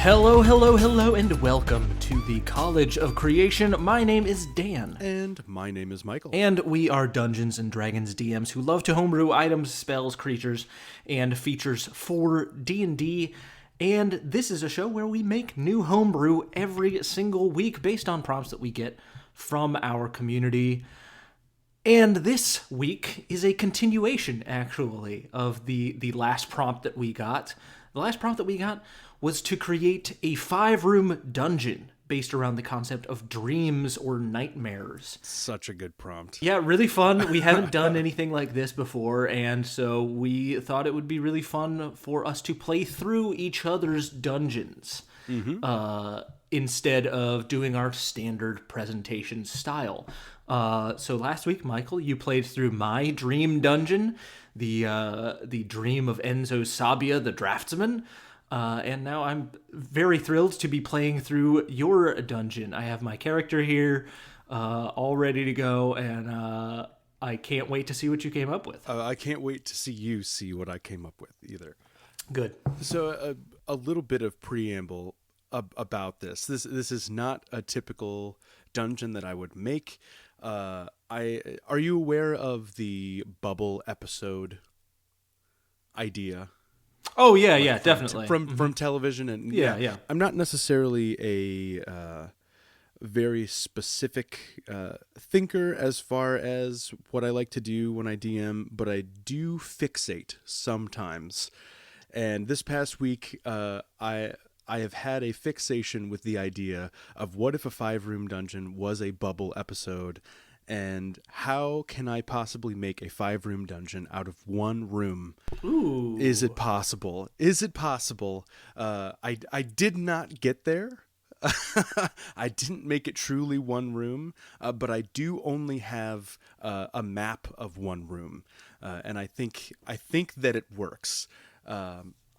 Hello, and welcome to the College of Creation. My name is Dan. And my name is Michael. And we are Dungeons & Dragons DMs who love to homebrew items, spells, creatures, and features for D&D. And this is a show where we make new homebrew every single week based on prompts that we get from our community. And this week is a continuation, actually, of the last prompt that we got. The last prompt that we got was to create a 5-room dungeon based around the concept of dreams or nightmares. Such a good prompt. Yeah, really fun. We haven't done anything like this before, and so we thought it would be really fun for us to play through each other's dungeons instead of doing our standard presentation style. So last week, Michael, you played through my dream dungeon, the dream of Enzo Sabia, the draftsman. And now I'm very thrilled to be playing through your dungeon. I have my character here, all ready to go, and I can't wait to see what you came up with. I can't wait to see you see what I came up with either. Good. So a little bit of preamble about this. This is not a typical dungeon that I would make. Are you aware of the bubble episode idea? Oh yeah, definitely. From television and yeah. I'm not necessarily a very specific thinker as far as what I like to do when I DM, but I do fixate sometimes. And this past week, I have had a fixation with the idea of what if a 5-room dungeon was a bubble episode. And how can I possibly make a 5-room dungeon out of one room? Ooh. Is it possible? I did not get there. I didn't make it truly one room, but I do only have a map of one room, and I think that it works.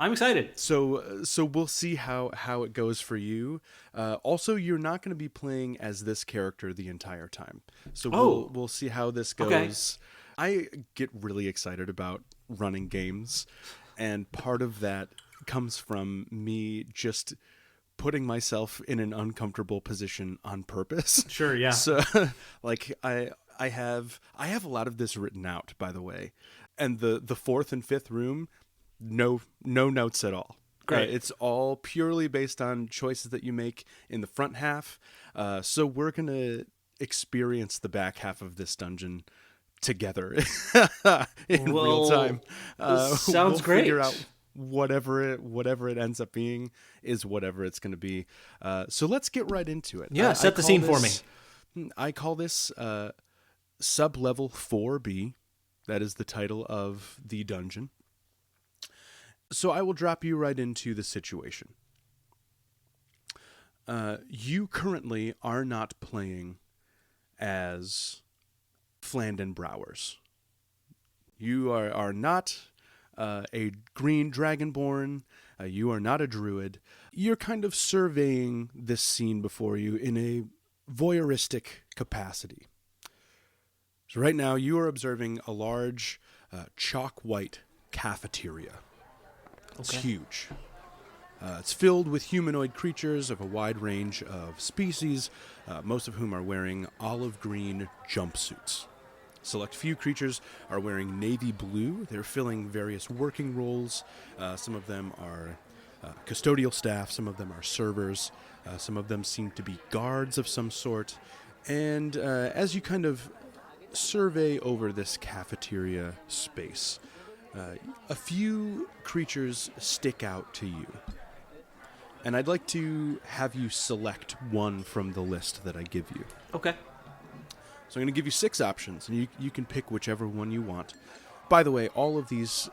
I'm excited. So we'll see how it goes for you. Also, you're not going to be playing as this character the entire time. So we'll see how this goes. Okay. I get really excited about running games, and part of that comes from me just putting myself in an uncomfortable position on purpose. Sure, yeah. So like I have a lot of this written out, by the way. And the 4th and 5th room, no notes at all. Great. It's all purely based on choices that you make in the front half. So we're going to experience the back half of this dungeon together in real time. Sounds great. Figure out whatever it ends up being is whatever it's going to be. So let's get right into it. Yeah, set the scene for me. I call this Sub-Level 4B. That is the title of the dungeon. So I will drop you right into the situation. You currently are not playing as Flandon Browers. You are not a green dragonborn. You are not a druid. You're kind of surveying this scene before you in a voyeuristic capacity. So right now you are observing a large chalk white cafeteria. It's huge. It's filled with humanoid creatures of a wide range of species, most of whom are wearing olive green jumpsuits. Select few creatures are wearing navy blue. They're filling various working roles. Some of them are custodial staff. Some of them are servers. Some of them seem to be guards of some sort. And as you kind of survey over this cafeteria space, a few creatures stick out to you. And I'd like to have you select one from the list that I give you. Okay. So I'm going to give you 6 options, and you can pick whichever one you want. By the way, all of these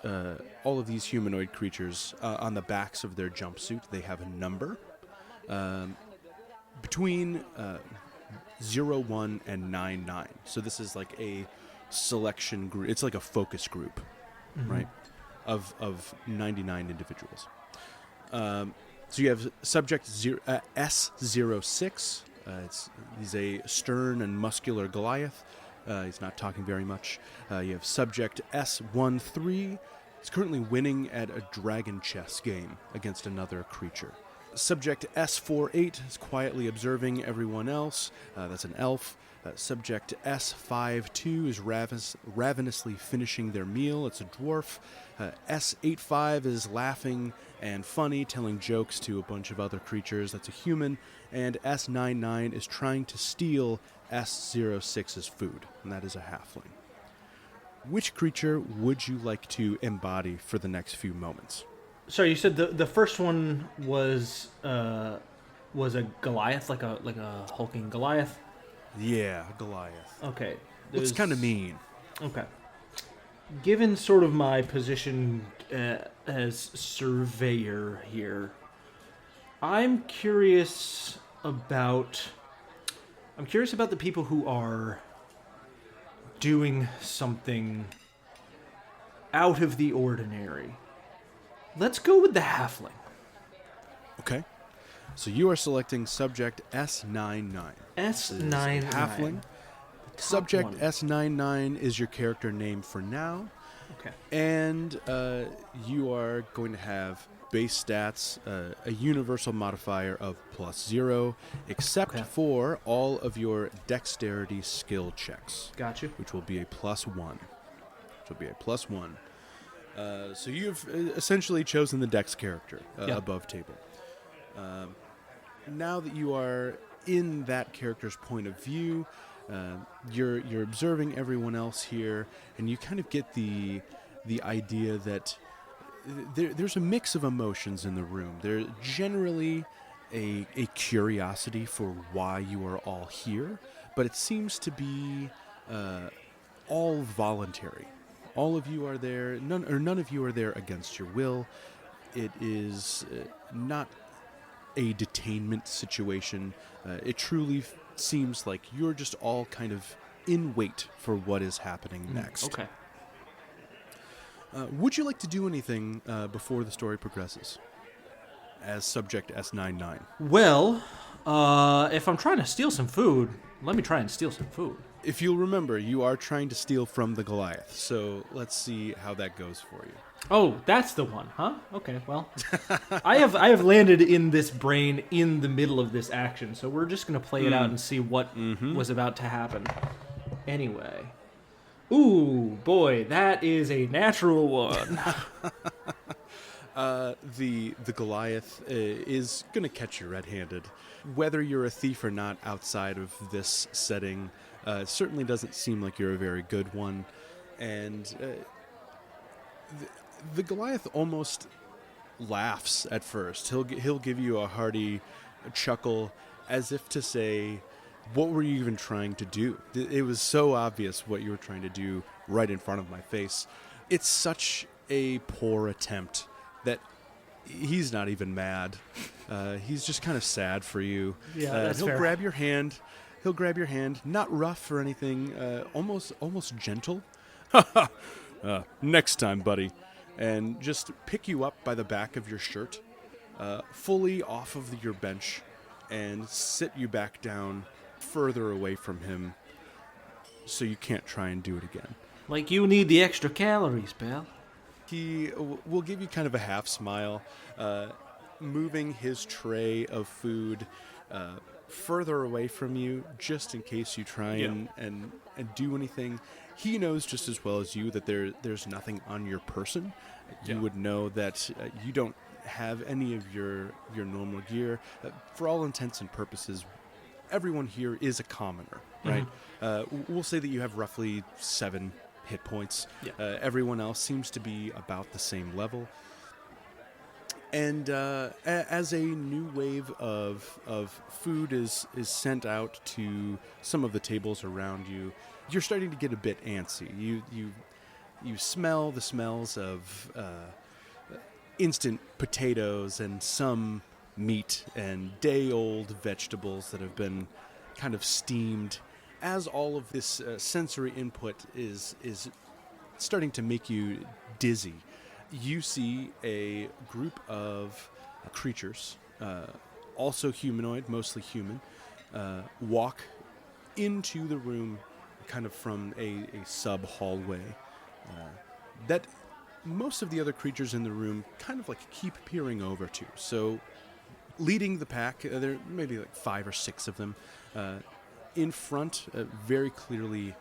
humanoid creatures, on the backs of their jumpsuit, they have a number. Between 01 and 99. So this is like a selection group. It's like a focus group, right? Of 99 individuals. So you have subject S06. He's a stern and muscular Goliath. He's not talking very much. You have subject S13. He's currently winning at a dragon chess game against another creature. Subject S48 is quietly observing everyone else. That's an elf. Subject S52 is ravenously finishing their meal. It's a dwarf. S85 is laughing and funny, telling jokes to a bunch of other creatures. That's a human. And S99 is trying to steal S06's food, and that is a halfling. Which creature would you like to embody for the next few moments? Sorry, you said the first one was a Goliath, like a hulking Goliath. Yeah, Goliath. Okay, Looks kind of mean. Okay. Given sort of my position as surveyor here, I'm curious about the people who are doing something out of the ordinary. Let's go with the halfling. Okay. So you are selecting subject S99. S99. Halfling. Subject one. S99 is your character name for now. Okay. And you are going to have base stats, a universal modifier of +0, except for all of your dexterity skill checks. Gotcha. Which will be a +1. So you've essentially chosen the dex character above table. Now that you are in that character's point of view, you're observing everyone else here, and you kind of get the idea that there's a mix of emotions in the room. There's generally a curiosity for why you are all here, but it seems to be all voluntary. All of you are there, none of you are there against your will. It is not a detainment situation. It truly seems like you're just all kind of in wait for what is happening next. Okay. Would you like to do anything before the story progresses? As subject S99. Well, if I'm trying to steal some food, let me try and steal some food. If you'll remember, you are trying to steal from the Goliath, so let's see how that goes for you. Oh, that's the one, huh? Okay, well, I have landed in this brain in the middle of this action, so we're just gonna play it out and see what was about to happen. Anyway, ooh, boy, that is a natural one. The Goliath is gonna catch you red-handed. Whether you're a thief or not outside of this setting, it certainly doesn't seem like you're a very good one, and the Goliath almost laughs at first. He'll give you a hearty chuckle, as if to say, "What were you even trying to do? It was so obvious what you were trying to do right in front of my face." It's such a poor attempt that he's not even mad. He's just kind of sad for you. Yeah, that's he'll fair. grab your hand. He'll grab your hand, not rough or anything, almost gentle. Next time, buddy. And just pick you up by the back of your shirt, fully off of your bench, and sit you back down further away from him so you can't try and do it again. Like you need the extra calories, pal. He will give you kind of a half smile, moving his tray of food further away from you, just in case you try and do anything. He knows just as well as you that there's nothing on your person. You would know that you don't have any of your normal gear. For all intents and purposes, everyone here is a commoner, right? We'll say that you have roughly 7 hit points. Everyone else seems to be about the same level. And as a new wave of food is sent out to some of the tables around you, you're starting to get a bit antsy. You smell the smells of instant potatoes and some meat and day-old vegetables that have been kind of steamed. As all of this sensory input is starting to make you dizzy, you see a group of creatures, also humanoid, mostly human, walk into the room kind of from a sub-hallway that most of the other creatures in the room kind of like keep peering over to. So leading the pack. There are maybe like 5 or 6 of them. In front, very clearly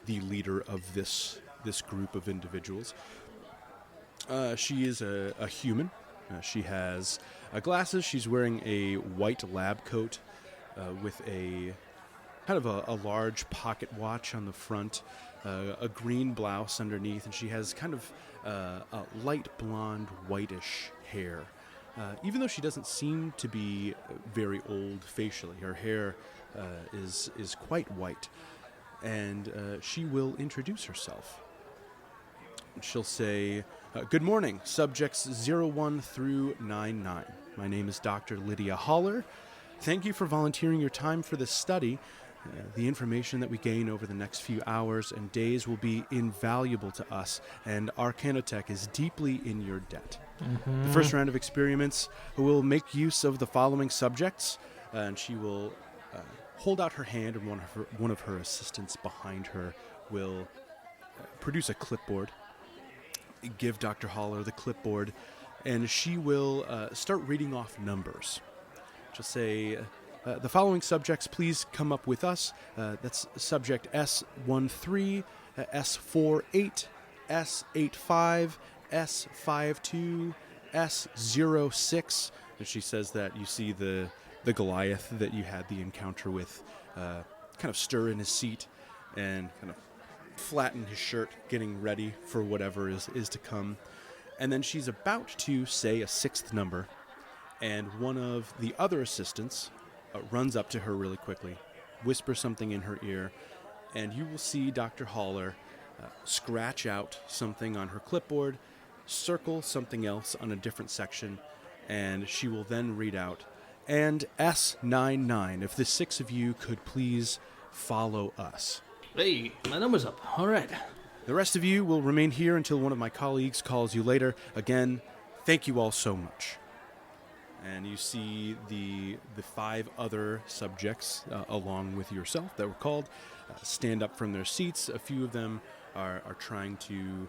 the leader of this group of individuals. She is a human. She has glasses. She's wearing a white lab coat with a kind of a large pocket watch on the front, a green blouse underneath, and she has kind of a light blonde, whitish hair. Even though she doesn't seem to be very old facially, her hair is quite white. And she will introduce herself. She'll say, "Good morning, subjects 01 through 99. My name is Dr. Lydia Haller. Thank you for volunteering your time for this study. The information that we gain over the next few hours and days will be invaluable to us, and ArcanoTech is deeply in your debt. The first round of experiments will make use of the following subjects," and she will hold out her hand, and one of her assistants behind her will produce a clipboard, give Dr. Haller the clipboard, and she will start reading off numbers. She'll say, "The following subjects, please come up with us." That's subject S13, S48, S85, S52, S06. And she says that you see the Goliath that you had the encounter with kind of stir in his seat and kind of flatten his shirt, getting ready for whatever is to come. And then she's about to say a 6th number, and one of the other assistants runs up to her really quickly, whispers something in her ear, and you will see Dr. Haller scratch out something on her clipboard, circle something else on a different section, and she will then read out, "And S99, if the 6 of you could please follow us." Hey, my number's up. All right. The rest of you will remain here until one of my colleagues calls you later. Again, thank you all so much. And you see the 5 other subjects, along with yourself, that were called, stand up from their seats. A few of them are trying to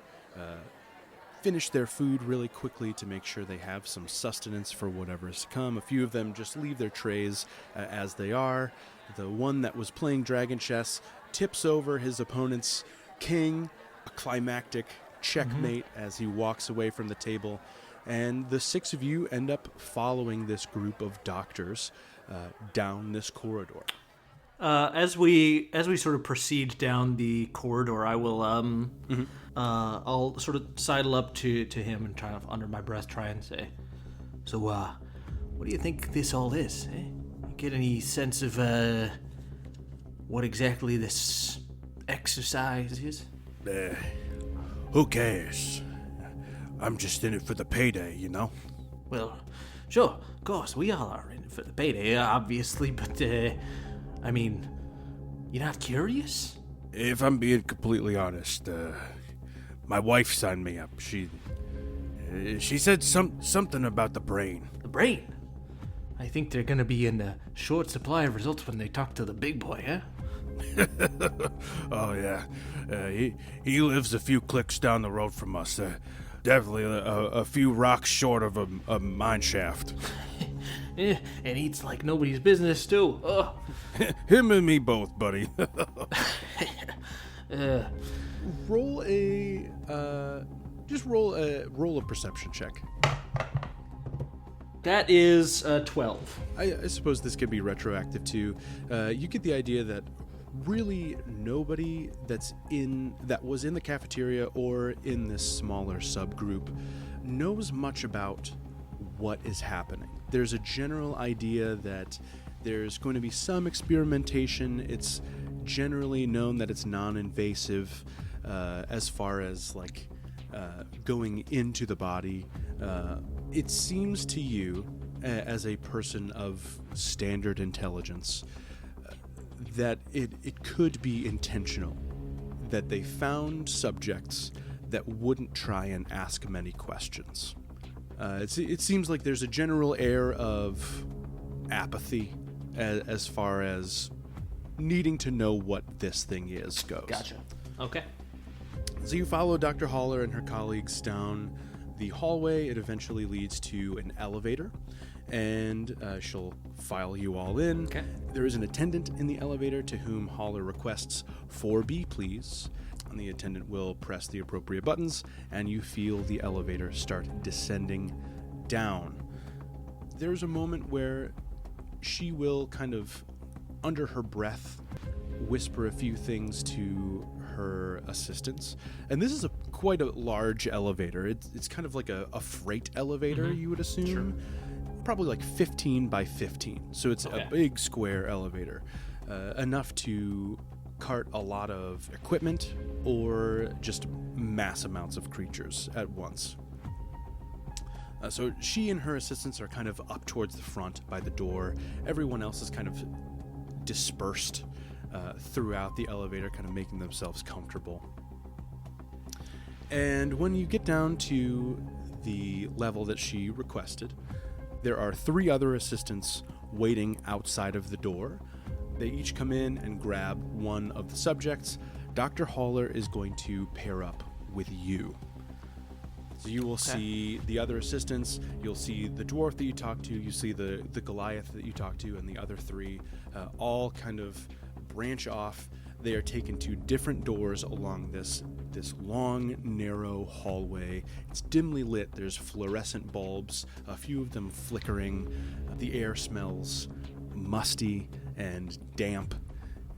finish their food really quickly to make sure they have some sustenance for whatever is to come. A few of them just leave their trays as they are. The one that was playing dragon chess tips over his opponent's king, a climactic checkmate as he walks away from the table. And the 6 of you end up following this group of doctors down this corridor. As we sort of proceed down the corridor, I will I'll sort of sidle up to him and try to, under my breath, try and say, "So, what do you think this all is? Eh? You get any sense of what exactly this exercise is?" Who cares? I'm just in it for the payday, you know? Well, sure, of course, we all are in it for the payday, obviously, but, I mean, you're not curious? If I'm being completely honest, my wife signed me up. She said something about the brain. The brain? I think they're gonna be in a short supply of results when they talk to the big boy, huh? Oh, yeah. He lives a few clicks down the road from us. Definitely a few rocks short of a mine shaft. And eats like nobody's business, too. Oh. Him and me both, buddy. Roll a perception check. That is 12. I suppose this could be retroactive too. You get the idea that really nobody that was in the cafeteria or in this smaller subgroup knows much about what is happening. There's a general idea that there's going to be some experimentation. It's generally known that it's non-invasive as far as going into the body. It seems to you, as a person of standard intelligence, that it could be intentional, that they found subjects that wouldn't try and ask many questions. It seems like there's a general air of apathy as far as needing to know what this thing goes. Gotcha. Okay. So you follow Dr. Haller and her colleagues down the hallway, it eventually leads to an elevator, and she'll file you all in. Okay. There is an attendant in the elevator to whom Holler requests 4B, please. And the attendant will press the appropriate buttons, and you feel the elevator start descending down. There's a moment where she will kind of, under her breath, whisper a few things to her assistants. And this is quite a large elevator. It's kind of like a freight elevator, you would assume. Sure. Probably like 15 by 15. So it's a big square elevator, enough to cart a lot of equipment or just mass amounts of creatures at once. So she and her assistants are kind of up towards the front by the door. Everyone else is kind of dispersed throughout the elevator, kind of making themselves comfortable. And when you get down to the level that she requested, there are 3 other assistants waiting outside of the door. They each come in and grab one of the subjects. Dr. Holler is going to pair up with you. So you will see the other assistants, you'll see the dwarf that you talk to, you see the Goliath that you talk to, and the other 3 all kind of branch off. They are taken to different doors along this long, narrow hallway. It's dimly lit. There's fluorescent bulbs, a few of them flickering. The air smells musty and damp,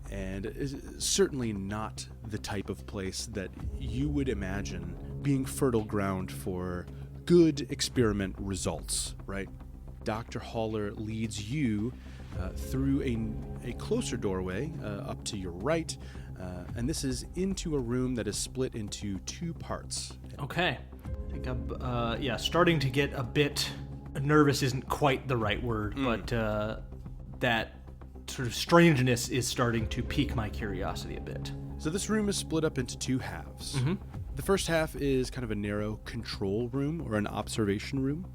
and is certainly not the type of place that you would imagine being fertile ground for good experiment results, right? Dr. Holler leads you through a closer doorway up to your right, and this is into a room that is split into 2 parts. Okay. I think I'm, starting to get a bit nervous isn't quite the right word, but that sort of strangeness is starting to pique my curiosity a bit. So this room is split up into 2 halves. The first half is kind of a narrow control room or an observation room.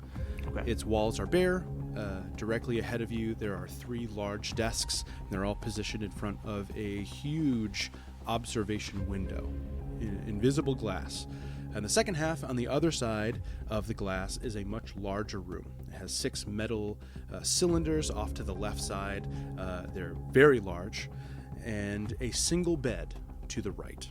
Okay. Its walls are bare. Directly ahead of you, there are 3 large desks, and they're all positioned in front of a huge observation window, invisible glass. And the second half, on the other side of the glass, is a much larger room. It has 6 metal cylinders off to the left side. They're very large, and a single bed to the right.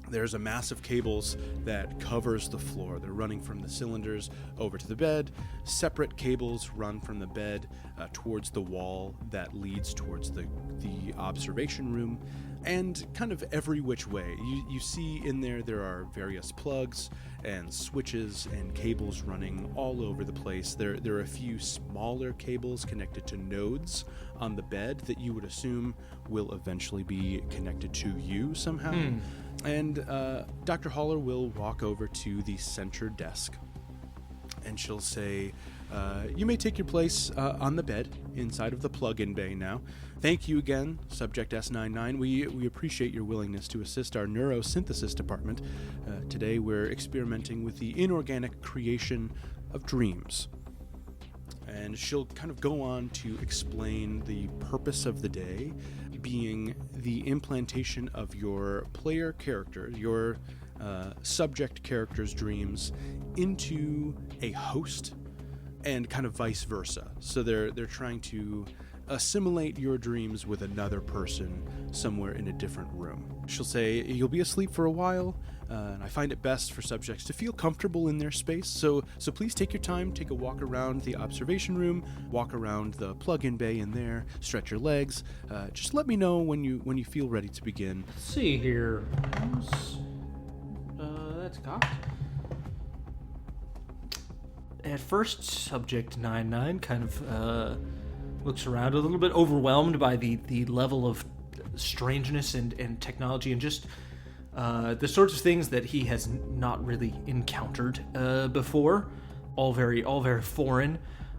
There's a mass of cables that covers the floor. They're running from the cylinders over to the bed. Separate cables run from the bed towards the wall that leads towards the observation room, and kind of every which way. You see in there are various plugs and switches and cables running all over the place. There are a few smaller cables connected to nodes on the bed that you would assume will eventually be connected to you somehow. And Dr. Holler will walk over to the center desk, and she'll say, you may take your place on the bed inside of the plug-in bay now. Thank you again, Subject S99. We appreciate your willingness to assist our neurosynthesis department. Today we're experimenting with the inorganic creation of dreams. And she'll kind of go on to explain the purpose of the day, being the implantation of your player character, your subject character's dreams into a host, and kind of vice versa. So they're trying to assimilate your dreams with another person somewhere in a different room. She'll say, you'll be asleep for a while, and I find it best for subjects to feel comfortable in their space, so please take your time, take a walk around the observation room, walk around the plug-in bay in there, stretch your legs. Just let me know when you feel ready to begin. Let's see here. That's cocked. At first, Subject 99 kind of looks around a little bit overwhelmed by the level of strangeness and technology and just the sorts of things that he has not really encountered before, all very foreign.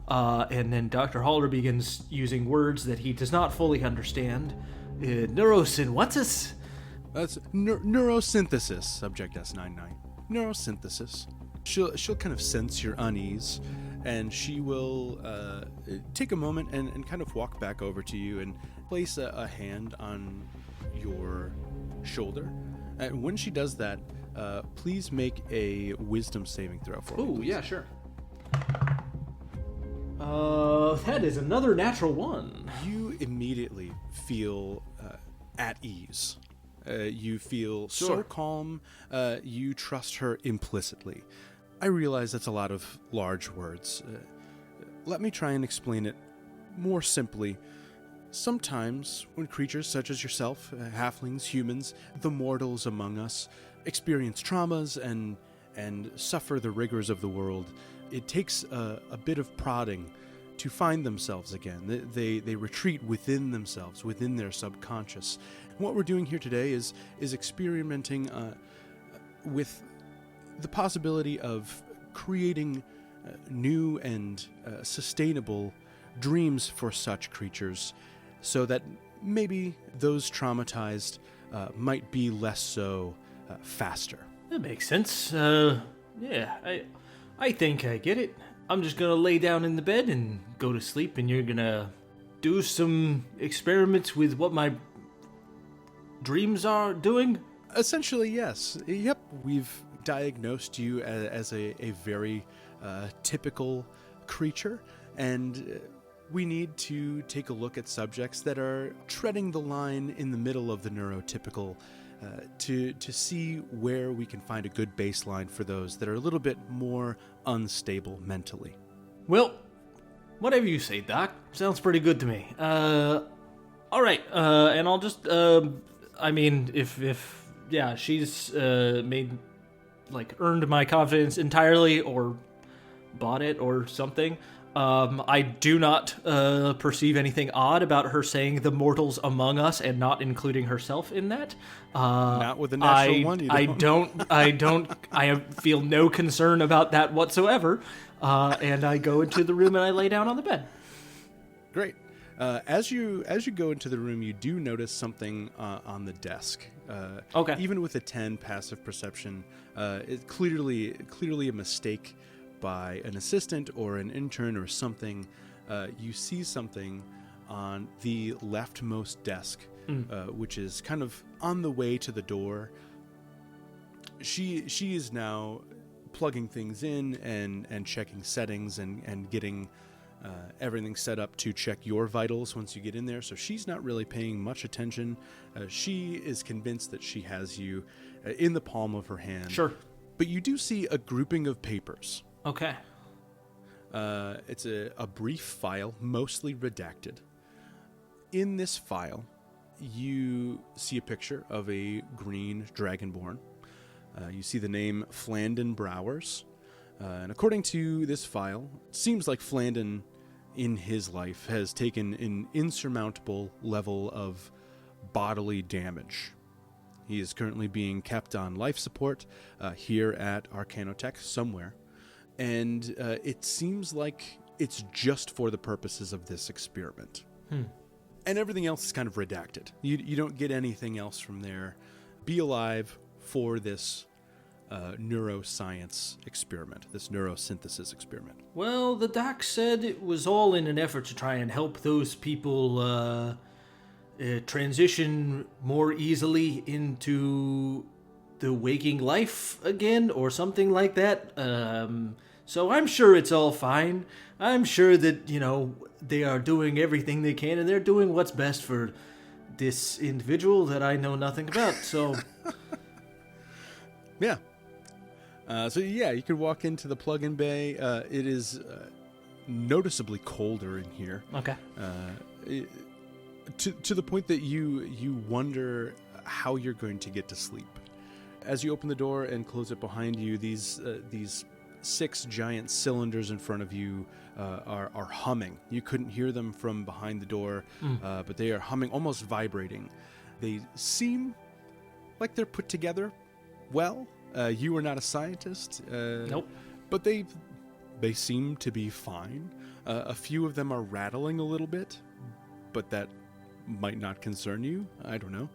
And then Dr. Holler begins using words that he does not fully understand. What's this? That's neurosynthesis, Subject S99. Neurosynthesis. She'll kind of sense your unease, and she will take a moment and kind of walk back over to you and place a hand on your shoulder. And when she does that, please make a wisdom saving throw for me. Ooh, please. yeah, sure. That is another natural one. You immediately feel at ease. You feel so calm. You trust her implicitly. I realize that's a lot of large words. Let me try and explain it more simply. Sometimes, when creatures such as yourself, halflings, humans, the mortals among us, experience traumas and suffer the rigors of the world, it takes a bit of prodding to find themselves again. They retreat within themselves, within their subconscious. What we're doing here today is experimenting with the possibility of creating new and sustainable dreams for such creatures, so that maybe those traumatized might be less so faster. That makes sense. Yeah, I think I get it. I'm just gonna lay down in the bed and go to sleep, and you're gonna do some experiments with what my dreams are doing? Essentially, yes. Yep, we've diagnosed you as a very typical creature, and we need to take a look at subjects that are treading the line in the middle of the neurotypical to see where we can find a good baseline for those that are a little bit more unstable mentally. Well, whatever you say, Doc. Sounds pretty good to me. All right, and I'll just, I mean, if she's earned my confidence entirely or bought it or something. I do not perceive anything odd about her saying the mortals among us and not including herself in that. Not with the natural one, you don't. I feel no concern about that whatsoever. And I go into the room and I lay down on the bed. Great. As you go into the room, you do notice something on the desk. Okay. Even with a 10 passive perception, it's clearly a mistake by an assistant or an intern or something. You see something on the leftmost desk, which is kind of on the way to the door. She is now plugging things in and checking settings and getting everything set up to check your vitals once you get in there. So she's not really paying much attention. She is convinced that she has you in the palm of her hand. Sure. But you do see a grouping of papers. Okay. It's a brief file, mostly redacted. In this file, you see a picture of a green dragonborn. You see the name Flandon Browers. And according to this file, it seems like Flandon, in his life, has taken an insurmountable level of bodily damage. He is currently being kept on life support here at ArcanoTech somewhere. And it seems like it's just for the purposes of this experiment. And everything else is kind of redacted. You don't get anything else from there. Be alive for this neuroscience experiment, this neurosynthesis experiment. Well, the doc said it was all in an effort to try and help those people transition more easily into the waking life again or something like that. So I'm sure it's all fine. I'm sure that, they are doing everything they can and they're doing what's best for this individual that I know nothing about. So yeah. You could walk into the plug-in bay. It is noticeably colder in here. Okay. To the point that you wonder how you're going to get to sleep. As you open the door and close it behind you, these 6 giant cylinders in front of you are humming. You couldn't hear them from behind the door, but they are humming, almost vibrating. They seem like they're put together well. You are not a scientist. Nope. But they seem to be fine. A few of them are rattling a little bit, but that might not concern you. I don't know.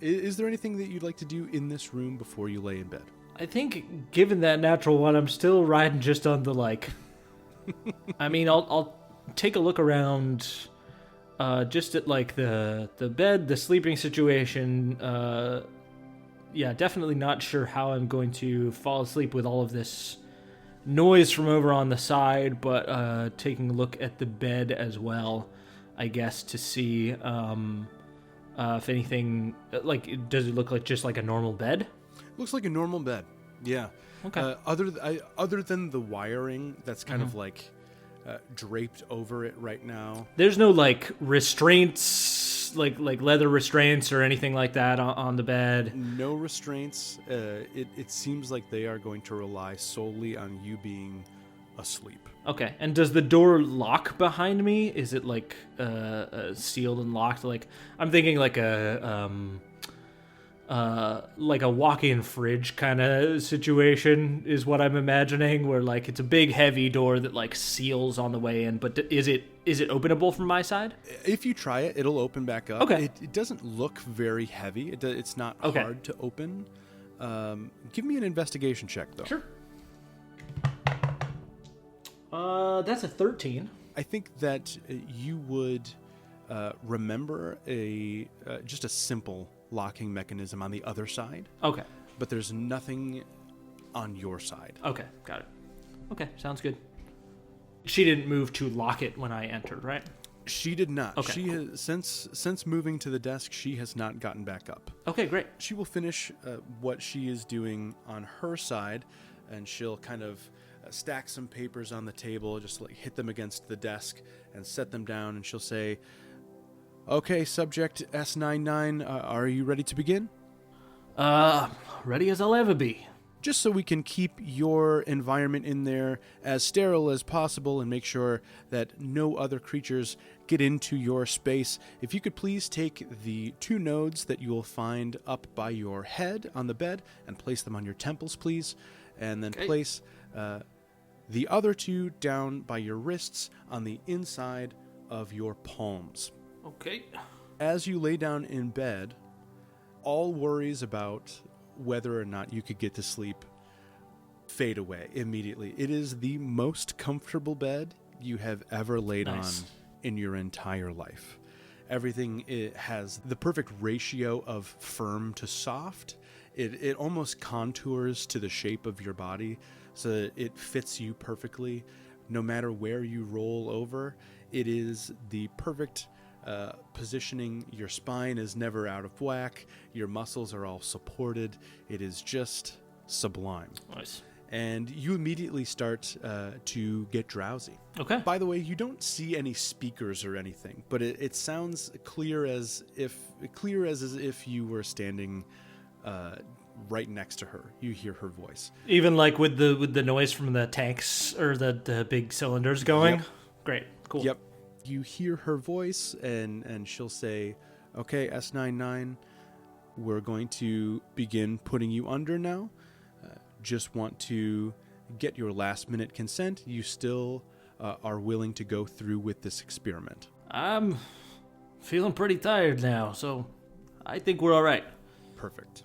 Is there anything that you'd like to do in this room before you lay in bed? I think, given that natural one, I'm still riding just on the, I mean, I'll take a look around just at, the bed, the sleeping situation, yeah, definitely not sure how I'm going to fall asleep with all of this noise from over on the side, but taking a look at the bed as well, I guess, to see if anything, like, does it look like just like a normal bed? Looks like a normal bed. Yeah. Okay. Other than the wiring that's kind of like draped over it right now. There's no like restraints, like leather restraints or anything like that on the bed. No restraints. It seems like they are going to rely solely on you being asleep. Okay. And does the door lock behind me? Is it like sealed and locked? Like I'm thinking like a walk-in fridge kind of situation is what I'm imagining, where like it's a big heavy door that like seals on the way in. But is it openable from my side? If you try it, it'll open back up. Okay. It doesn't look very heavy. It's not Okay. hard to open. Give me an investigation check, though. Sure. That's a 13. I think that you would remember just a simple locking mechanism on the other side, Okay. but there's nothing on your side. Okay. Got it. Okay. Sounds good. She didn't move to lock it when I entered, right? She did not. Okay, She has, since moving to the desk, she has not gotten back up. Okay, great. She will finish what she is doing on her side, and she'll kind of stack some papers on the table, just like hit them against the desk and set them down, and she'll say, "Okay, subject S99, are you ready to begin?" Ready as I'll ever be. Just so we can keep your environment in there as sterile as possible and make sure that no other creatures get into your space, if you could please take the 2 nodes that you will find up by your head on the bed and place them on your temples, please, and then place the other 2 down by your wrists on the inside of your palms. Okay. As you lay down in bed, all worries about whether or not you could get to sleep fade away immediately. It is the most comfortable bed you have ever laid on in your entire life. Everything, it has the perfect ratio of firm to soft. It almost contours to the shape of your body so that it fits you perfectly. No matter where you roll over, it is the perfect positioning. Your spine is never out of whack. Your muscles are all supported. It is just sublime. Nice. And you immediately start to get drowsy. Okay. By the way, you don't see any speakers or anything, but it sounds clear as if you were standing right next to her. You hear her voice. Even like with the noise from the tanks or the big cylinders going? Yep. Great. Cool. Yep. You hear her voice, and she'll say, "Okay, S99, we're going to begin putting you under now. Just want to get your last-minute consent. You still are willing to go through with this experiment." I'm feeling pretty tired now, so I think we're all right. Perfect.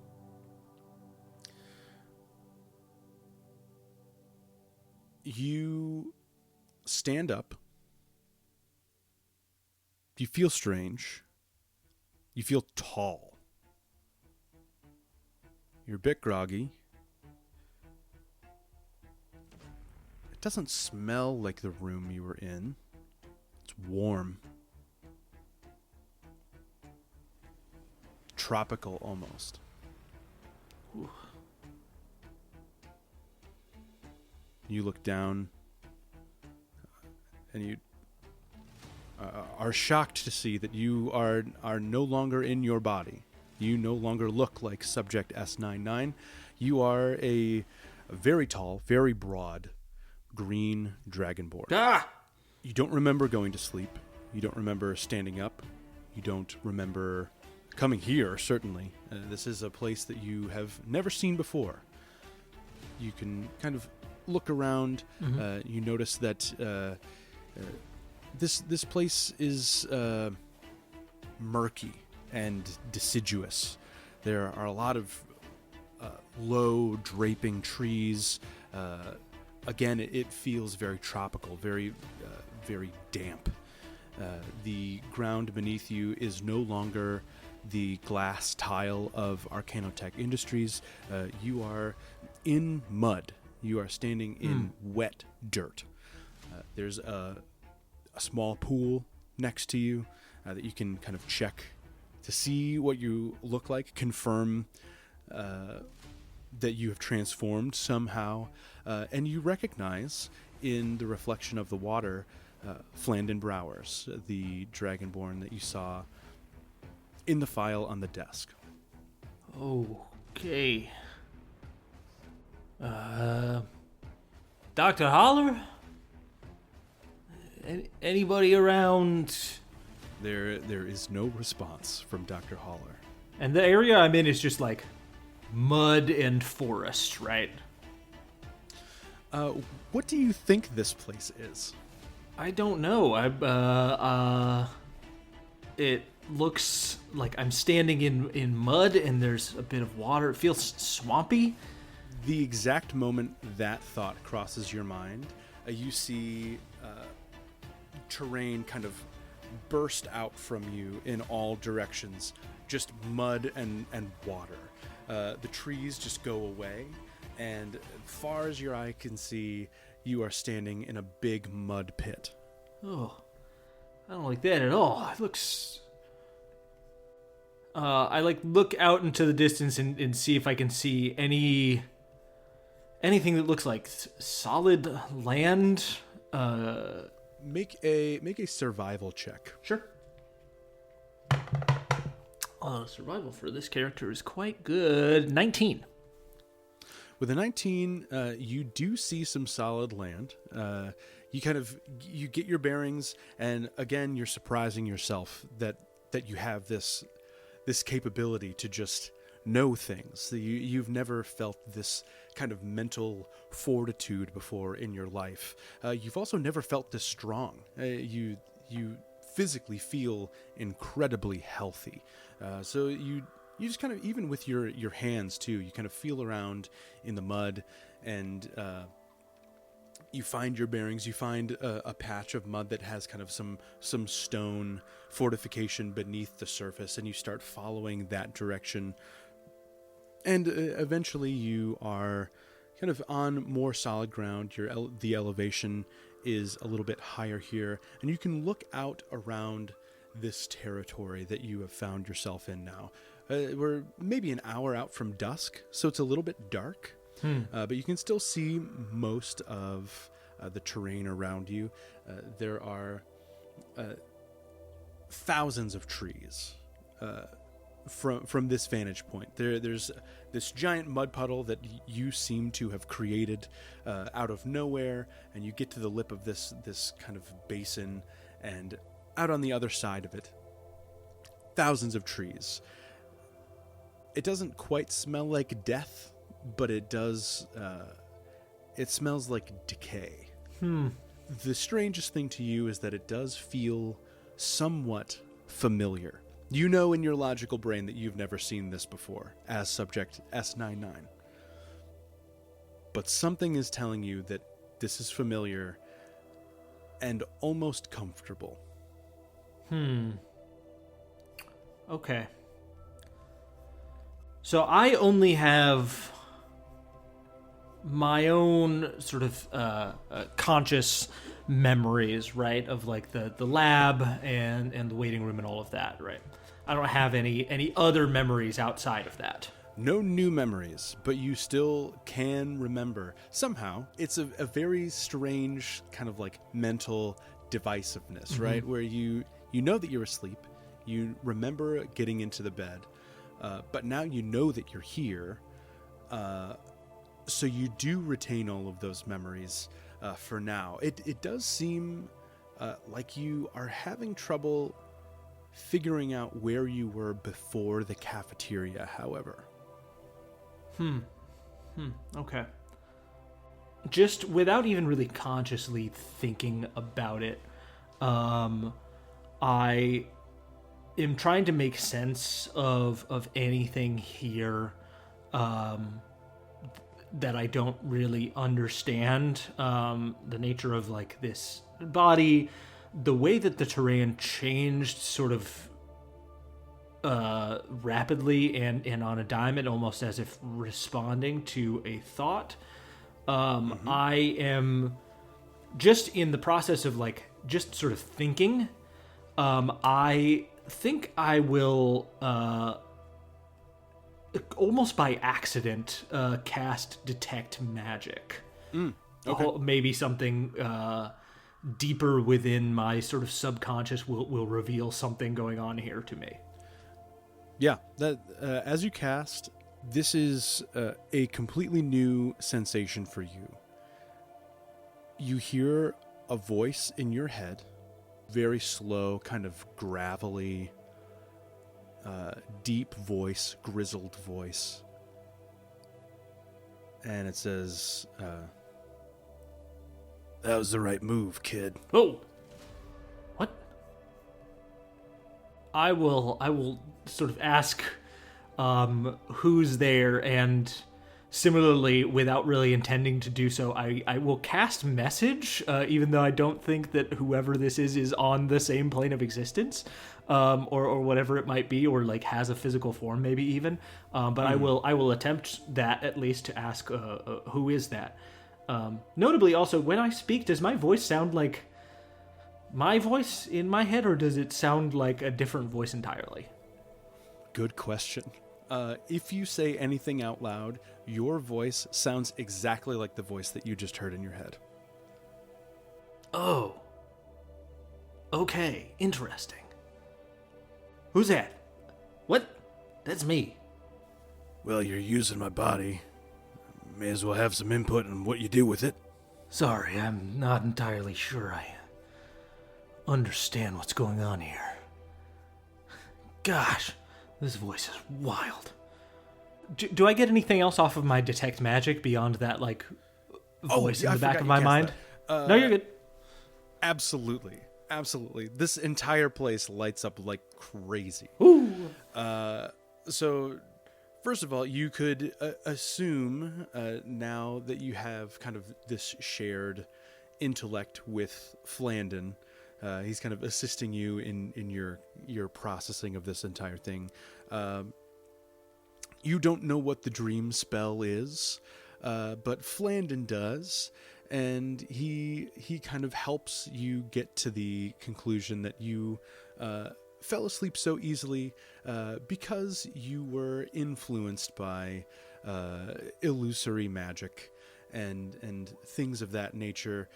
You stand up. You feel strange. You feel tall. You're a bit groggy. It doesn't smell like the room you were in. It's warm. Tropical almost. Ooh. You look down and you are shocked to see that you are no longer in your body. You no longer look like Subject S99. You are a very tall, very broad, green dragonborn. Ah! You don't remember going to sleep. You don't remember standing up. You don't remember coming here, certainly. This is a place that you have never seen before. You can kind of look around. Mm-hmm. You notice that this place is murky and deciduous. There are a lot of low draping trees. Again, it feels very tropical, very damp. The ground beneath you is no longer the glass tile of ArcanoTech Industries. You are in mud. You are standing in wet dirt. There's a small pool next to you that you can kind of check to see what you look like, confirm that you have transformed somehow, and you recognize in the reflection of the water Flandon Browers, the dragonborn that you saw in the file on the desk. Okay. Dr. Holler? Anybody around? There is no response from Dr. Holler. And the area I'm in is just like mud and forest, right? What do you think this place is? I don't know. It looks like I'm standing in mud and there's a bit of water. It feels swampy. The exact moment that thought crosses your mind, you see terrain kind of burst out from you in all directions. Just mud and water. The trees just go away, and far as your eye can see, you are standing in a big mud pit. Oh, I don't like that at all. It looks... I look out into the distance and see if I can see anything that looks like solid land. Make a survival check. Sure. Survival for this character is quite good. 19. With a 19, you do see some solid land. You get your bearings, and again, you're surprising yourself that you have this capability to just know things. You've never felt this kind of mental fortitude before in your life. You've also never felt this strong. You physically feel incredibly healthy. So you just kind of, even with your hands too, you kind of feel around in the mud, and you find your bearings. You find a patch of mud that has kind of some stone fortification beneath the surface, and you start following that direction. And eventually you are kind of on more solid ground. The elevation is a little bit higher here, and you can look out around this territory that you have found yourself in now. We're maybe an hour out from dusk, so it's a little bit dark, but you can still see most of the terrain around you. There are thousands of trees from this vantage point. There's this giant mud puddle that you seem to have created out of nowhere, and you get to the lip of this kind of basin, and out on the other side of it, thousands of trees. It doesn't quite smell like death, but it does. It smells like decay. The strangest thing to you is that it does feel somewhat familiar. You know in your logical brain that you've never seen this before, as subject S99. But something is telling you that this is familiar and almost comfortable. Okay. So I only have my own sort of conscious memories, right, of like the lab and the waiting room and all of that, right? I don't have any other memories outside of that. No new memories, but you still can remember. Somehow, it's a very strange kind of like mental divisiveness, right? Where you know that you're asleep, you remember getting into the bed, but now you know that you're here, so you do retain all of those memories for now. It does seem like you are having trouble figuring out where you were before the cafeteria, however. Okay. Just without even really consciously thinking about it, I am trying to make sense of anything here that I don't really understand. The nature of like this body, the way that the terrain changed sort of rapidly and on a dime, almost as if responding to a thought. I am just in the process of just sort of thinking. I think I will almost by accident cast detect magic. Okay. Maybe something deeper within my sort of subconscious will reveal something going on here to me. Yeah, that as you cast, this is a completely new sensation for you. You hear a voice in your head, very slow, kind of gravelly, deep voice, grizzled voice. And it says, That was the right move, kid. Oh! What? I will sort of ask who's there, and similarly, without really intending to do so, I will cast message, even though I don't think that whoever this is on the same plane of existence, or whatever it might be, or has a physical form, maybe even. But I will attempt that at least to ask who is that. Notably, also, when I speak, does my voice sound like my voice in my head, or does it sound like a different voice entirely? good question. If you say anything out loud, your voice sounds exactly like the voice that you just heard in your head. Oh. Okay, interesting. Who's that? What? That's me. Well, you're using my body. May as well have some input on what you do with it. Sorry, I'm not entirely sure I understand what's going on here. Gosh, this voice is wild. Do I get anything else off of my detect magic beyond that, like, voice in the back of my mind? No, you're good. Absolutely. Absolutely. This entire place lights up like crazy. Ooh. So, first of all, you could assume now that you have kind of this shared intellect with Flandon, he's kind of assisting you in your processing of this entire thing. You don't know what the dream spell is, but Flandon does, and he kind of helps you get to the conclusion that you fell asleep so easily because you were influenced by illusory magic and things of that nature.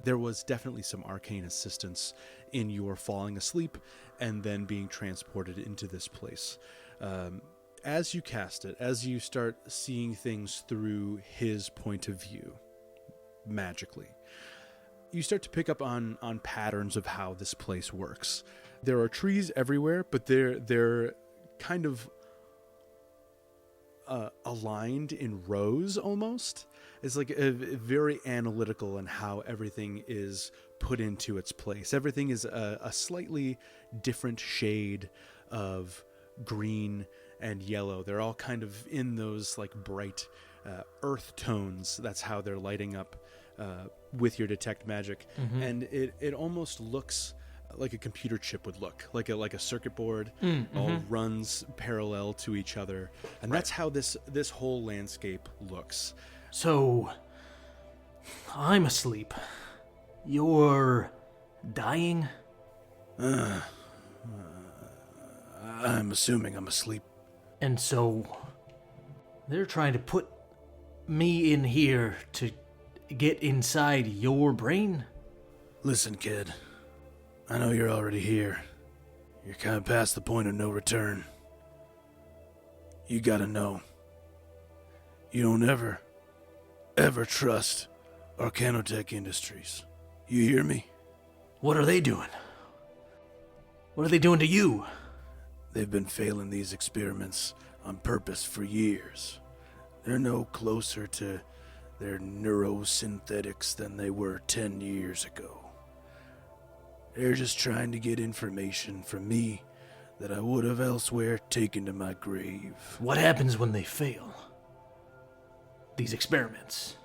There was definitely some arcane assistance in your falling asleep and then being transported into this place. As you cast it, as you start seeing things through his point of view, magically, you start to pick up on patterns of how this place works. There are trees everywhere, but they're kind of aligned in rows almost. It's like a very analytical in how everything is put into its place. Everything is a slightly different shade of green and yellow. They're all kind of in those like bright earth tones. That's how they're lighting up with your detect magic. Mm-hmm. And it almost looks like a computer chip would look, like a circuit board. Mm-hmm. All runs parallel to each other, and that's how this whole landscape looks. So, I'm asleep. You're dying? I'm assuming I'm asleep. And so, they're trying to put me in here to get inside your brain? Listen, kid. I know you're already here. You're kind of past the point of no return. You gotta know. You don't ever trust ArcanoTech Industries. You hear me? What are they doing? What are they doing to you? They've been failing these experiments on purpose for years. They're no closer to their neurosynthetics than they were 10 years ago. They're just trying to get information from me that I would have elsewhere taken to my grave. What happens when they fail? These experiments?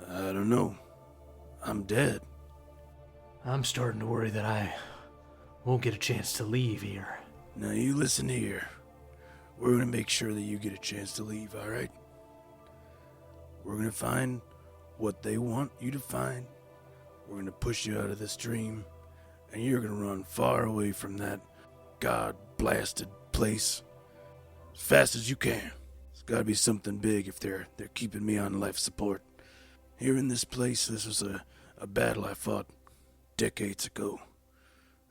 I don't know. I'm dead. I'm starting to worry that I won't get a chance to leave here. Now you listen here. We're gonna make sure that you get a chance to leave, alright? We're gonna find what they want you to find. We're gonna push you out of this dream, and you're gonna run far away from that god-blasted place as fast as you can. It's gotta be something big if they're keeping me on life support. Here in this place, this was a battle I fought decades ago.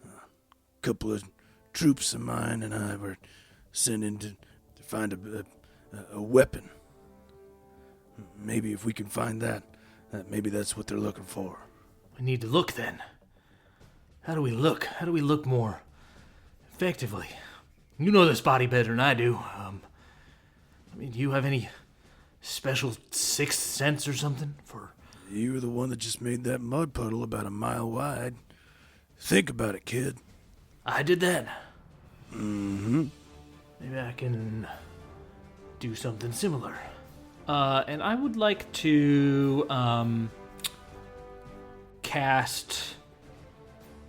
A couple of troops of mine and I were sent in to find a weapon. Maybe if we can find that, maybe that's what they're looking for. We need to look then. How do we look? How do we look more effectively? You know this body better than I do. Do you have any special sixth sense or something for... You were the one that just made that mud puddle about a mile wide. Think about it, kid. I did that. Mm-hmm. Maybe I can do something similar. And I would like to cast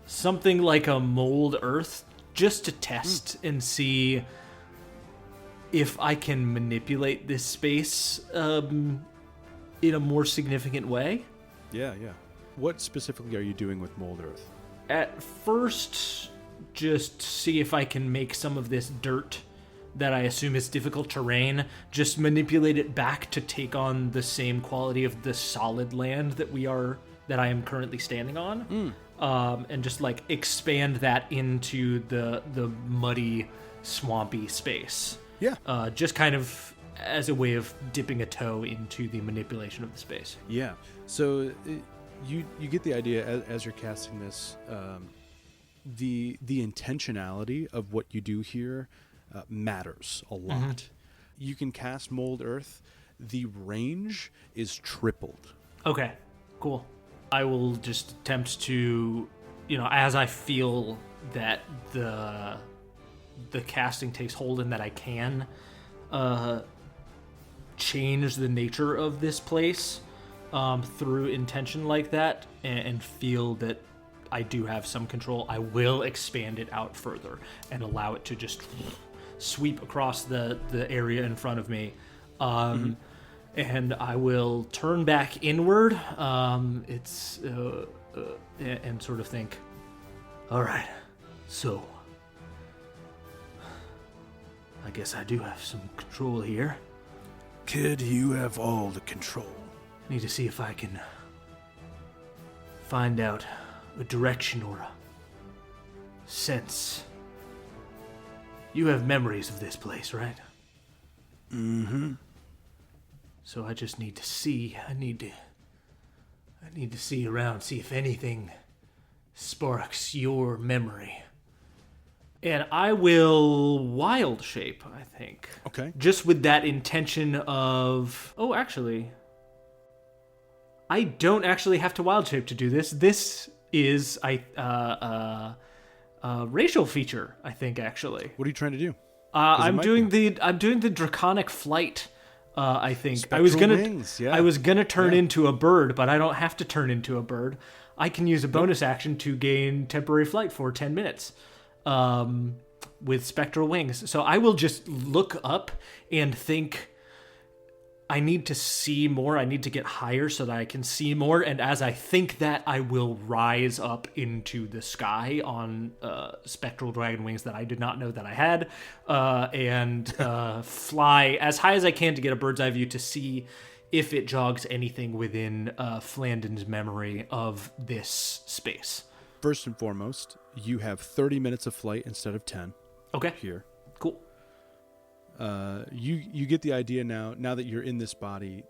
something like a mold earth just to test and see if I can manipulate this space in a more significant way. Yeah. What specifically are you doing with mold earth? At first, just see if I can make some of this dirt that I assume is difficult terrain, just manipulate it back to take on the same quality of the solid land that I am currently standing on, and just like expand that into the muddy, swampy space. Yeah. Just kind of as a way of dipping a toe into the manipulation of the space. Yeah. So you get the idea as you're casting this. The intentionality of what you do here matters a lot. Mm-hmm. You can cast mold earth. The range is tripled. Okay, cool. I will just attempt to, as I feel that the casting takes hold and that I can change the nature of this place through intention like that and feel that I do have some control, I will expand it out further and allow it to just sweep across the area in front of me. And I will turn back inward and sort of think, all right, so I guess I do have some control here. Kid, you have all the control. Need to see if I can find out a direction or a sense. You have memories of this place, right? Mm-hmm. So I just need to see. I need to see around, see if anything sparks your memory. And I will wild shape, I think. Okay. Just with that intention of... Oh, actually... I don't actually have to wild shape to do this. This is a racial feature, I think, actually. What are you trying to do? I'm doing the draconic flight. I think Spectral wings, yeah. I was gonna turn into a bird, but I don't have to turn into a bird. I can use a bonus action to gain temporary flight for 10 minutes with spectral wings. So I will just look up and think, I need to see more. I need to get higher so that I can see more. And as I think that, I will rise up into the sky on spectral dragon wings that I did not know that I had, and fly as high as I can to get a bird's eye view to see if it jogs anything within Flandon's memory of this space. First and foremost, you have 30 minutes of flight instead of 10. Okay. Here. Cool. You get the idea now that you're in this body.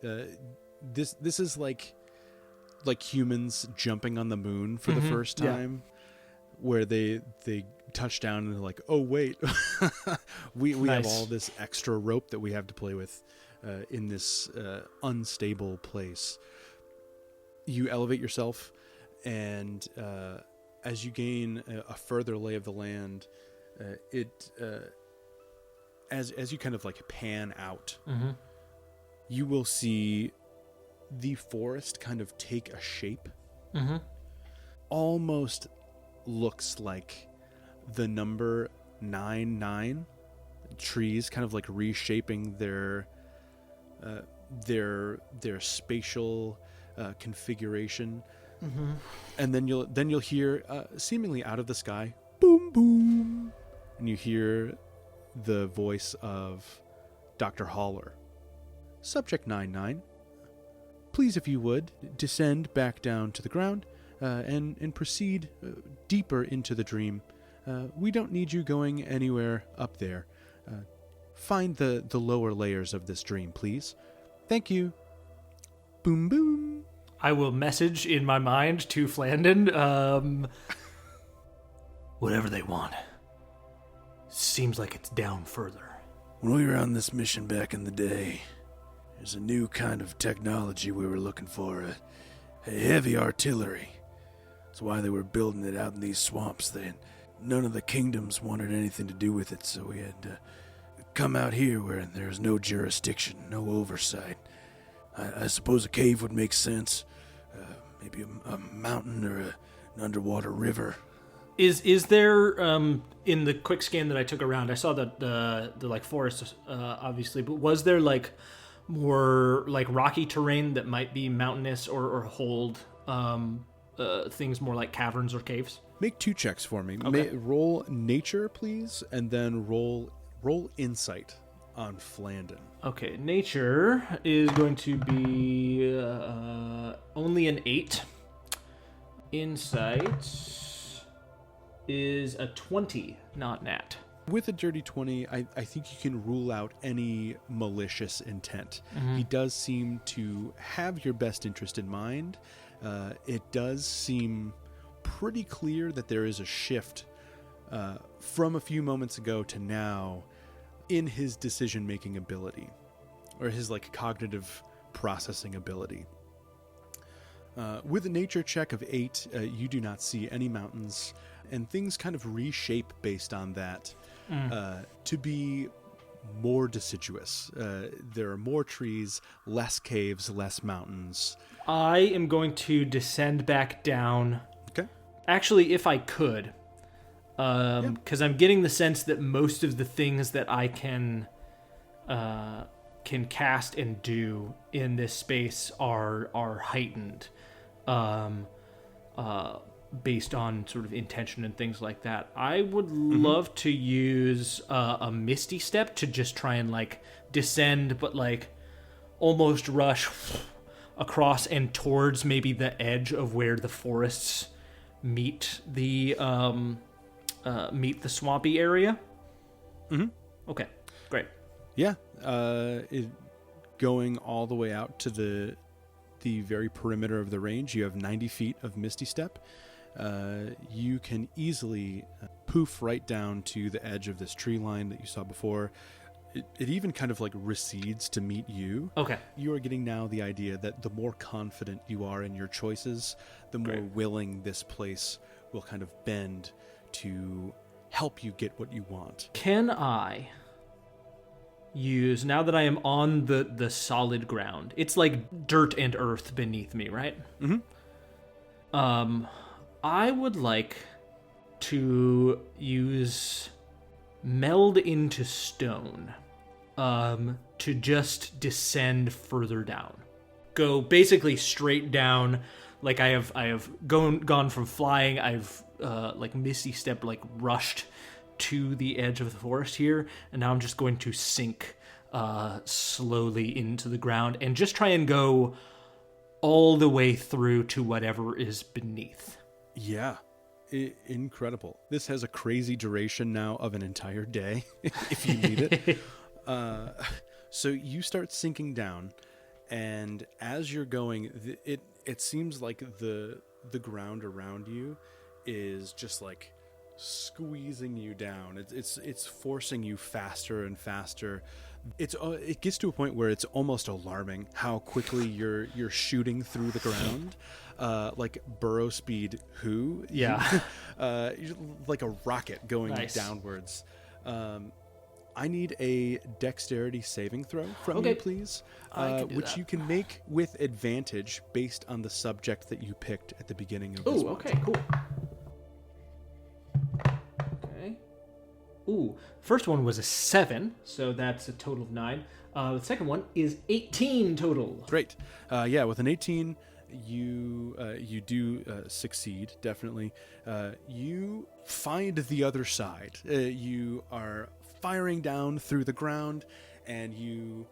This is like humans jumping on the moon for the first time, where they touch down and they're like, oh wait, we have all this extra rope that we have to play with in this unstable place. You elevate yourself, and as you gain a further lay of the land, as you kind of like pan out, you will see the forest kind of take a shape. Almost looks like the number 9-9 trees, kind of like reshaping their spatial configuration. Mm-hmm. And then you'll hear seemingly out of the sky, boom boom, and you hear the voice of Dr. Haller. Subject 9-9, please, if you would, descend back down to the ground and proceed deeper into the dream. We don't need you going anywhere up there. Find the lower layers of this dream, please. Thank you. Boom boom. I will message in my mind to Flandon, whatever they want. Seems like it's down further. When we were on this mission back in the day, there's a new kind of technology we were looking for, a heavy artillery. That's why they were building it out in these swamps. None of the kingdoms wanted anything to do with it, so we had to come out here where there's no jurisdiction, no oversight. I suppose a cave would make sense. Maybe a mountain or an underwater river. Is there in the quick scan that I took around? I saw the like forest, obviously, but was there like more like rocky terrain that might be mountainous or hold things more like caverns or caves? Make 2 checks for me. Okay. Roll nature, please, and then roll insight on Flandon. Okay, nature is going to be only an 8. Insight is a 20, not nat. With a dirty 20, I think you can rule out any malicious intent. Mm-hmm. He does seem to have your best interest in mind. It does seem pretty clear that there is a shift from a few moments ago to now in his decision-making ability, or his like cognitive processing ability. With a nature check of 8, you do not see any mountains, and things kind of reshape based on that to be more deciduous. There are more trees, less caves, less mountains. I am going to descend back down. Okay. Actually, if I could, because I'm getting the sense that most of the things that I can cast and do in this space are heightened, based on sort of intention and things like that. I would love to use a Misty Step to just try and like descend, but like almost rush across and towards maybe the edge of where the forests meet the swampy area. Mm-hmm. Okay, great. Yeah, going all the way out to the very perimeter of the range, you have 90 feet of Misty Step. You can easily poof right down to the edge of this tree line that you saw before. It even kind of like recedes to meet you. Okay. You are getting now the idea that the more confident you are in your choices, the more willing this place will kind of bend to help you get what you want. Can I use, now that I am on the solid ground, it's like dirt and earth beneath me, right? Mm-hmm. I would like to use meld into stone to just descend further down. Go basically straight down. Like I have gone from flying, I've like Misty Step, like rushed to the edge of the forest here, and now I'm just going to sink slowly into the ground and just try and go all the way through to whatever is beneath. Yeah. Incredible. This has a crazy duration now of an entire day, if you need it. So you start sinking down, and as you're going, it seems like the ground around you is just like squeezing you down. It's forcing you faster and faster. It gets to a point where it's almost alarming how quickly you're shooting through the ground, like burrow speed. Yeah, like a rocket going downwards. I need a dexterity saving throw from you, please, which you can make with advantage based on the subject that you picked at the beginning of this. Oh, okay, cool. Okay. Ooh, first one was a 7, so that's a total of 9. The second one is 18 total. Great. Yeah, with an 18, you do succeed, definitely. You find the other side. You are firing down through the ground, and you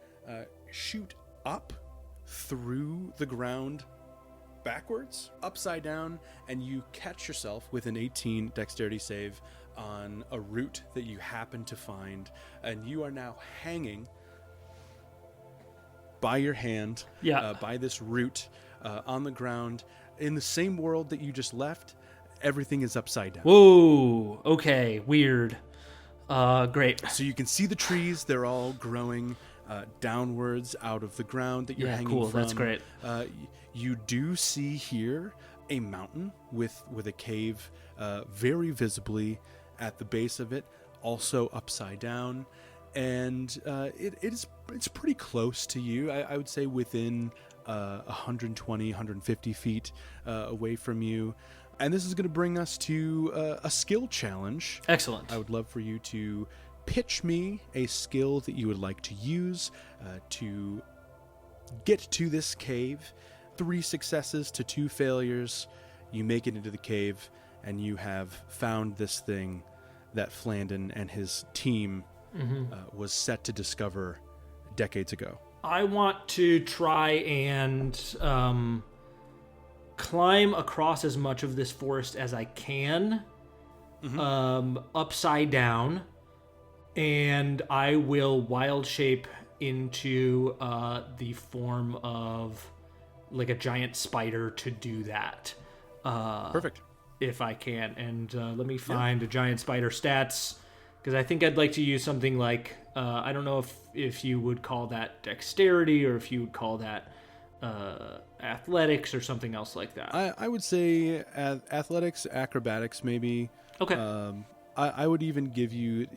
shoot up through the ground backwards, upside down, and you catch yourself with an 18 dexterity save on a root that you happen to find, and you are now hanging by your hand, by this root on the ground in the same world that you just left. Everything is upside down. Whoa, okay, weird. Great. So you can see the trees, they're all growing downwards out of the ground that you're hanging from. That's great. You do see here a mountain with a cave very visibly at the base of it, also upside down, and it's pretty close to you. I would say within 120, 150 feet away from you. And this is going to bring us to a skill challenge. Excellent. I would love for you to pitch me a skill that you would like to use to get to this cave. 3 successes to 2 failures. You make it into the cave, and you have found this thing that Flandon and his team was set to discover decades ago. I want to try and climb across as much of this forest as I can, upside down, and I will wild shape into the form of like a giant spider to do that. Perfect. If I can. And let me find a giant spider stats, because I think I'd like to use something like, I don't know if you would call that dexterity or if you would call that athletics or something else like that. I would say athletics, acrobatics, maybe. Okay. I would even give you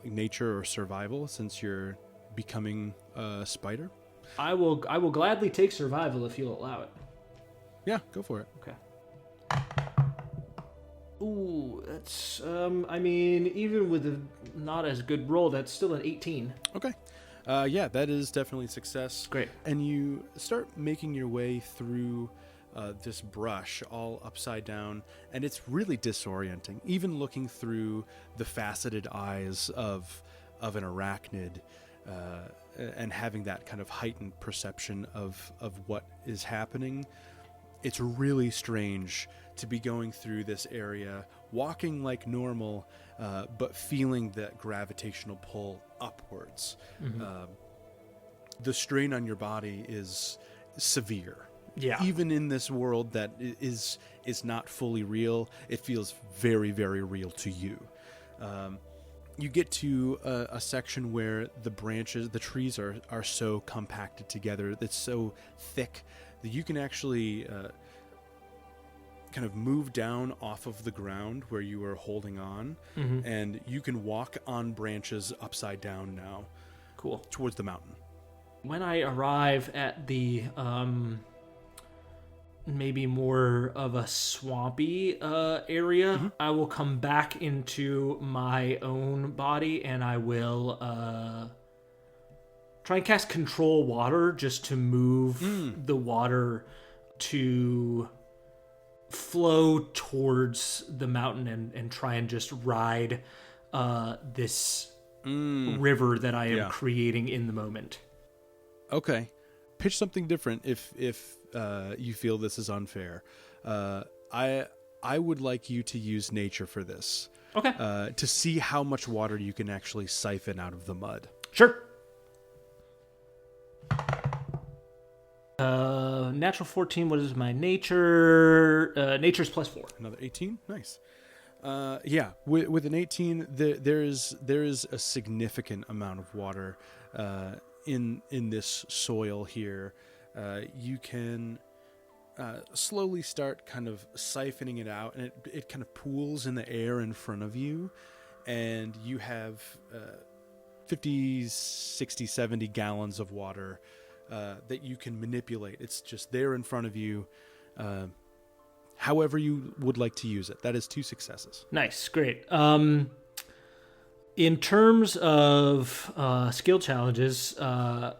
nature or survival, since you're becoming a spider. I will gladly take survival if you'll allow it. Yeah, go for it. Okay. Ooh, that's I mean, even with a not as good roll, that's still an 18. Okay. Yeah, that is definitely success. Great. And you start making your way through this brush all upside down, and it's really disorienting. Even looking through the faceted eyes of an arachnid, and having that kind of heightened perception of what is happening, it's really strange to be going through this area, walking like normal, but feeling that gravitational pull upwards. The strain on your body is severe. Yeah. Even in this world that is not fully real, it feels very, very real to you. You get to a section where the trees are so compacted together, it's so thick that you can actually kind of move down off of the ground where you were holding on, and you can walk on branches upside down now. Cool. Towards the mountain. When I arrive at the maybe more of a swampy area, I will come back into my own body, and I will try and cast Control Water just to move the water to flow towards the mountain and try and just ride this river that I am creating in the moment. Okay. Pitch something different if you feel this is unfair. I would like you to use nature for this. Okay. To see how much water you can actually siphon out of the mud. Sure. Natural 14, what is my nature? Nature's +4. Another 18? Nice. Yeah, with an 18, there is a significant amount of water in this soil here. You can slowly start kind of siphoning it out, and it kind of pools in the air in front of you, and you have 50, 60, 70 gallons of water that you can manipulate. It's just there in front of you, however you would like to use it. That is 2 successes. Nice, great. In terms of skill challenges, how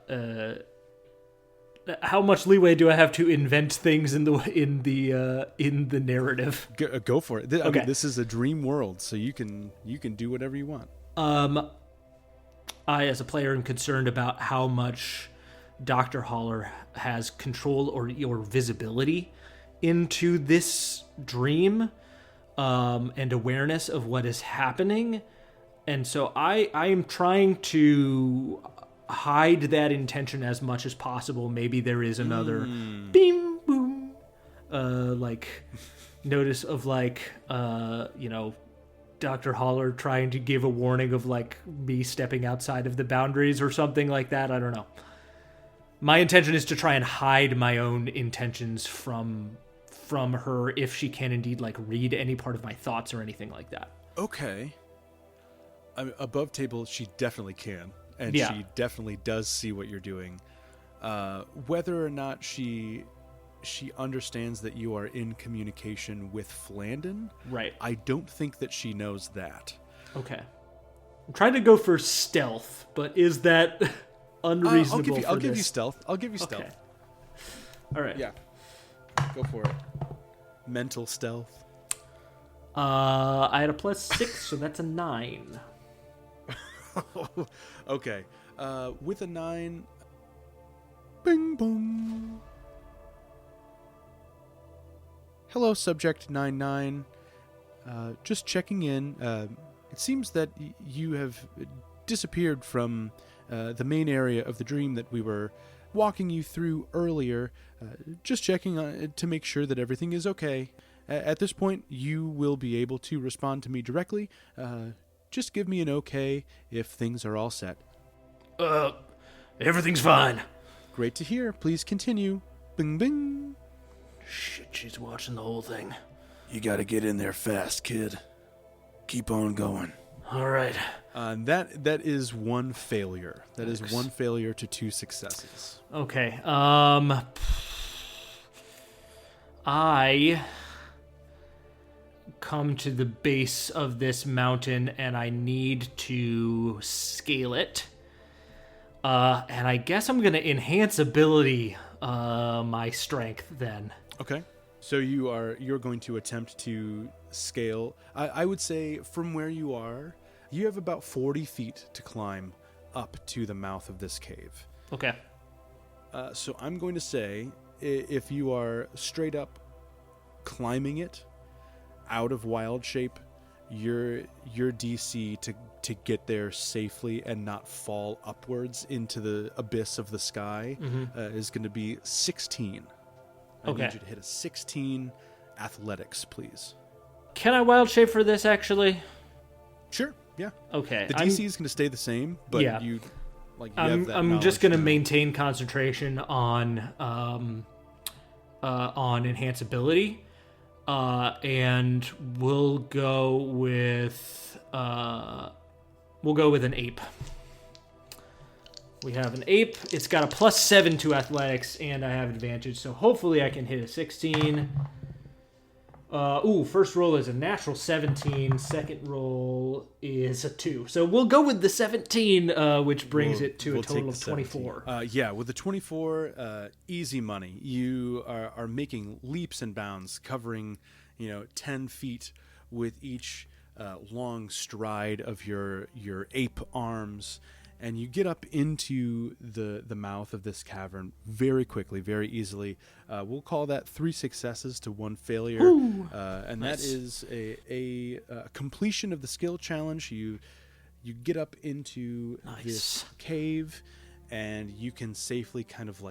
much leeway do I have to invent things in the narrative? Go for it. I Okay. mean, this is a dream world, so you can do whatever you want. I, as a player, am concerned about how much Dr. Haller has control or visibility into this dream, and awareness of what is happening. And so I am trying to hide that intention as much as possible. Maybe there is another beam boom, notice of Dr. Haller trying to give a warning of me stepping outside of the boundaries or something like that. I don't know. My intention is to try and hide my own intentions from her, if she can indeed read any part of my thoughts or anything like that. Okay. Above table, she definitely can, and Yeah. she definitely does see what you're doing. Whether or not she understands that you are in communication with Flandon, Right. I don't think that she knows that. Okay. I'm trying to go for stealth, but is that unreasonable? I'll give you stealth. I'll give you stealth. Okay. All right. Yeah. Go for it. Mental stealth. I had a +6, so that's a 9. Okay. With a 9. Bing bong. Hello, Subject 99. Just checking in. It seems that you have disappeared from the main area of the dream that we were walking you through earlier. Just checking to make sure that everything is okay. At this point, you will be able to respond to me directly. Just give me an okay if things are all set. Everything's fine. Great to hear. Please continue. Bing, bing. Shit, she's watching the whole thing. You gotta get in there fast, kid. Keep on going. All right. That is one failure. That is Thanks. one failure to 2 successes. Okay. I come to the base of this mountain and I need to scale it. And I guess I'm gonna enhance ability my strength then. Okay. So you're going to attempt to scale. I would say from where you are, you have about 40 feet to climb up to the mouth of this cave. Okay. So I'm going to say if you are straight up climbing it out of wild shape, your DC to get there safely and not fall upwards into the abyss of the sky is going to be 16. I Okay. need you to hit a 16 athletics, please. Can I wild shape for this actually? Sure, yeah. Okay. The DC is going to stay the same, but Yeah. you have that I'm just knowledge going to now. maintain concentration on enhanceability, and we'll go with an ape. We have an ape. It's got a +7 to athletics, and I have advantage, so hopefully I can hit a 16. First roll is a natural 17. Second roll is a 2. So we'll go with the 17, which brings it to a We'll total take of the 24. 17. Yeah, with the 24, easy money. You are making leaps and bounds, covering 10 feet with each long stride of your ape arms. And you get up into the mouth of this cavern very quickly, very easily. We'll call that 3 successes to 1 failure. And Nice. that is a completion of the skill challenge. You get up into this cave, and you can safely kind of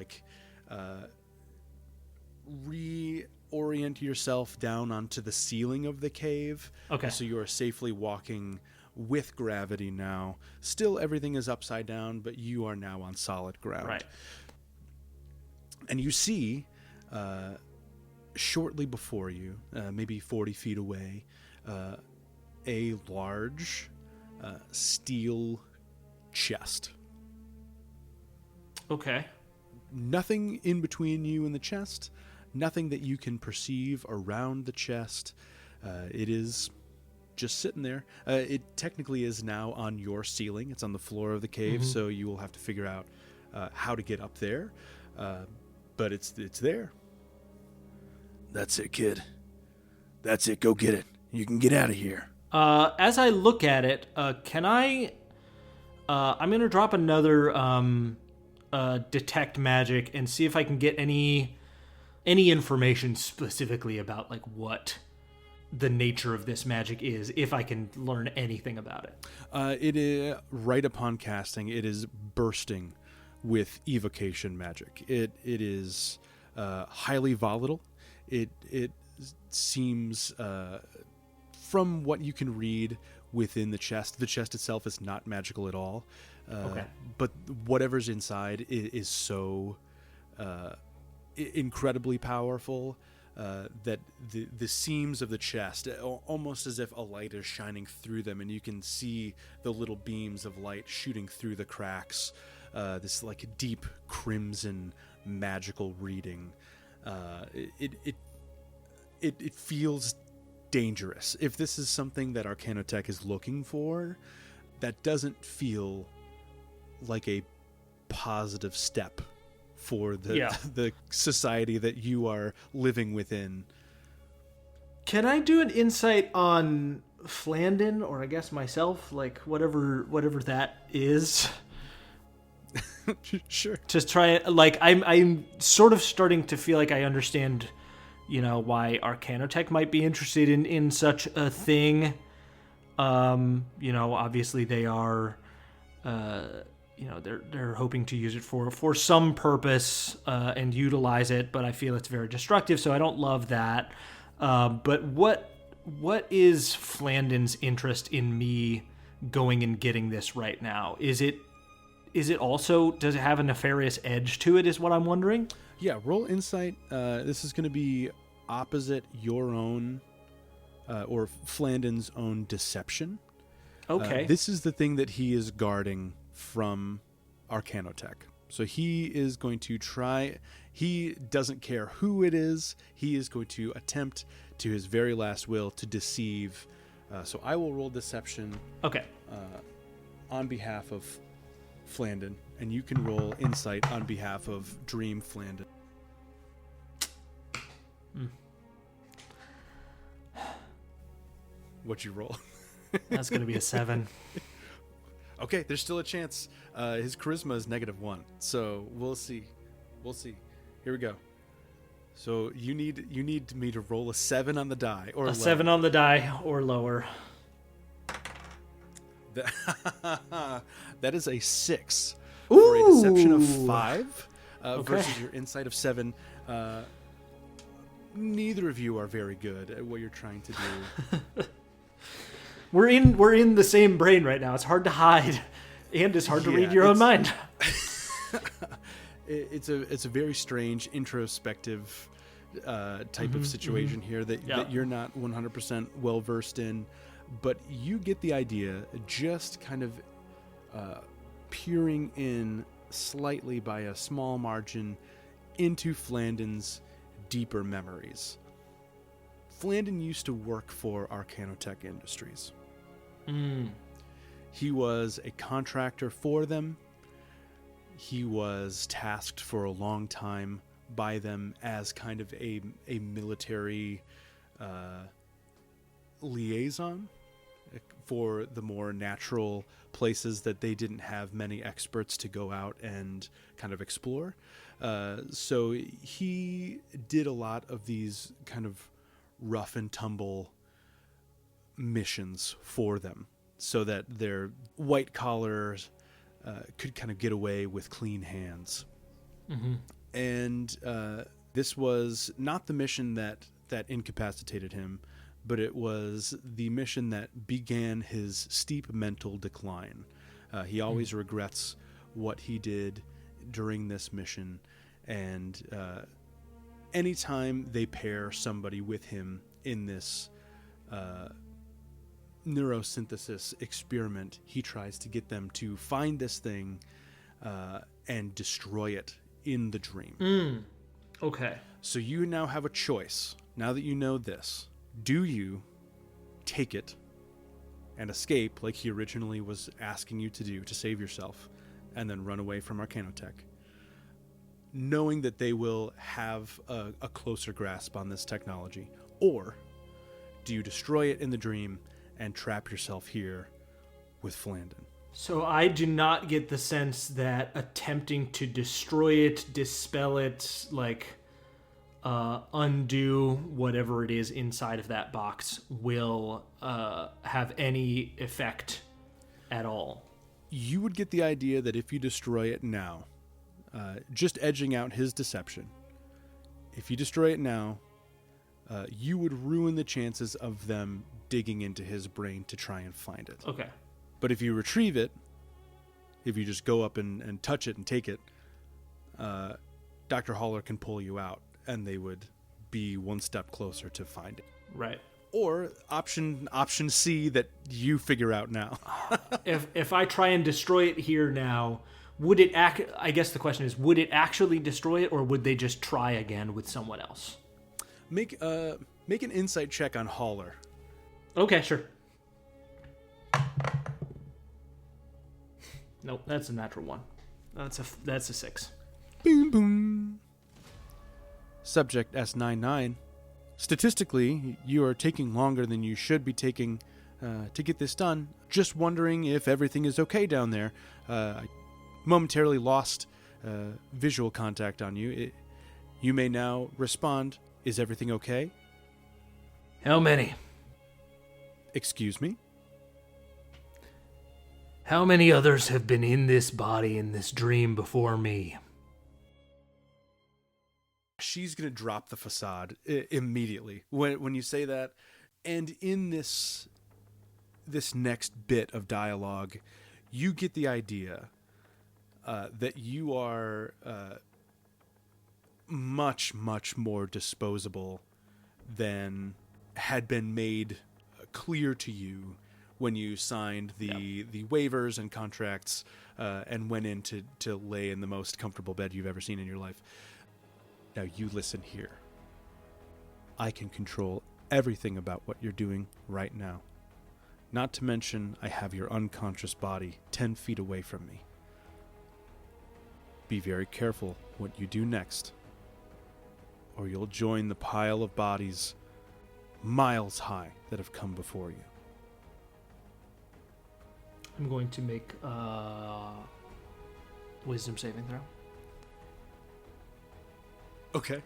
reorient yourself down onto the ceiling of the cave. Okay. So you are safely walking with gravity now. Still, everything is upside down, but you are now on solid ground. Right. And you see, shortly before you, maybe 40 feet away, a large steel chest. Okay. Nothing in between you and the chest, nothing that you can perceive around the chest. It is just sitting there. It technically is now on your ceiling. It's on the floor of the cave, so you will have to figure out how to get up there. But it's there. That's it, kid. That's it. Go get it. You can get out of here. As I look at it, can I... I'm going to drop another detect magic and see if I can get any information specifically about like what the nature of this magic is, if I can learn anything about it. It is, right upon casting, it is bursting with evocation magic. It is highly volatile. It seems, from what you can read within the chest itself is not magical at all. Okay. But whatever's inside is so incredibly powerful that the seams of the chest, almost as if a light is shining through them, and you can see the little beams of light shooting through the cracks. This like deep crimson magical reading. It feels dangerous. If this is something that ArcanoTech is looking for, that doesn't feel like a positive step for the society that you are living within. Can I do an insight on Flandon, or I guess myself, like whatever that is? Sure. Just try it. Like I'm sort of starting to feel like I understand, why ArcanoTech might be interested in such a thing. Obviously they are, they're hoping to use it for some purpose and utilize it, but I feel it's very destructive, so I don't love that. But what is Flandon's interest in me going and getting this right now? Is it also, does it have a nefarious edge to it, is what I'm wondering? Yeah, roll insight. This is going to be opposite your own, or Flandon's own deception. Okay. This is the thing that he is guarding from ArcanoTech. So he is going to try, he doesn't care who it is, he is going to attempt to his very last will to deceive. So I will roll deception. Okay. On behalf of Flandon, and you can roll insight on behalf of Dream Flandon. What'd you roll? That's going to be a 7. Okay, there's still a chance. His charisma is -1, so we'll see. Here we go. So you need me to roll a 7 on the die, or A lower. 7 on the die or lower. That is a 6. Ooh. For a deception of 5 Okay. versus your insight of 7. Neither of you are very good at what you're trying to do. We're in the same brain right now. It's hard to hide, and it's hard to read your own mind. It's a very strange introspective type of situation here that you're not 100% well versed in, but you get the idea just kind of peering in slightly by a small margin into Flandon's deeper memories. Flandon used to work for ArcanoTech Industries. He was a contractor for them. He was tasked for a long time by them as kind of a military liaison for the more natural places that they didn't have many experts to go out and kind of explore. So he did a lot of these kind of rough and tumble missions for them so that their white collars could kind of get away with clean hands. And this was not the mission that incapacitated him, but it was the mission that began his steep mental decline. He always regrets what he did during this mission, and anytime they pair somebody with him in this neurosynthesis experiment, he tries to get them to find this thing and destroy it in the dream. Okay. So you now have a choice. Now that you know this, do you take it and escape like he originally was asking you to do to save yourself, and then run away from ArcanoTech, knowing that they will have a closer grasp on this technology? Or do you destroy it in the dream and trap yourself here with Flandon? So I do not get the sense that attempting to destroy it, dispel it, undo whatever it is inside of that box will have any effect at all. You would get the idea that if you destroy it now, just edging out his deception, if you destroy it now, you would ruin the chances of them digging into his brain to try and find it. Okay. But if you retrieve it, if you just go up and touch it and take it, Dr. Haller can pull you out, and they would be one step closer to find it. Right. Or option C that you figure out now. If I try and destroy it here now, would it I guess the question is, would it actually destroy it, or would they just try again with someone else? Make an insight check on Haller. Okay, sure. Nope, that's a natural one. That's a 6. Boom, boom. Subject S99. Statistically, you are taking longer than you should be taking to get this done. Just wondering if everything is okay down there. I momentarily lost visual contact on you. You may now respond. Is everything okay? How many? Excuse me? How many others have been in this body, in this dream before me? She's going to drop the facade immediately when you say that. And in this next bit of dialogue, you get the idea that you are much, much more disposable than had been made clear to you when you signed the waivers and contracts and went in to lay in the most comfortable bed you've ever seen in your life. Now you listen here. I can control everything about what you're doing right now. Not to mention, I have your unconscious body 10 feet away from me. Be very careful what you do next, or you'll join the pile of bodies miles high that have come before you. I'm going to make wisdom saving throw. Okay.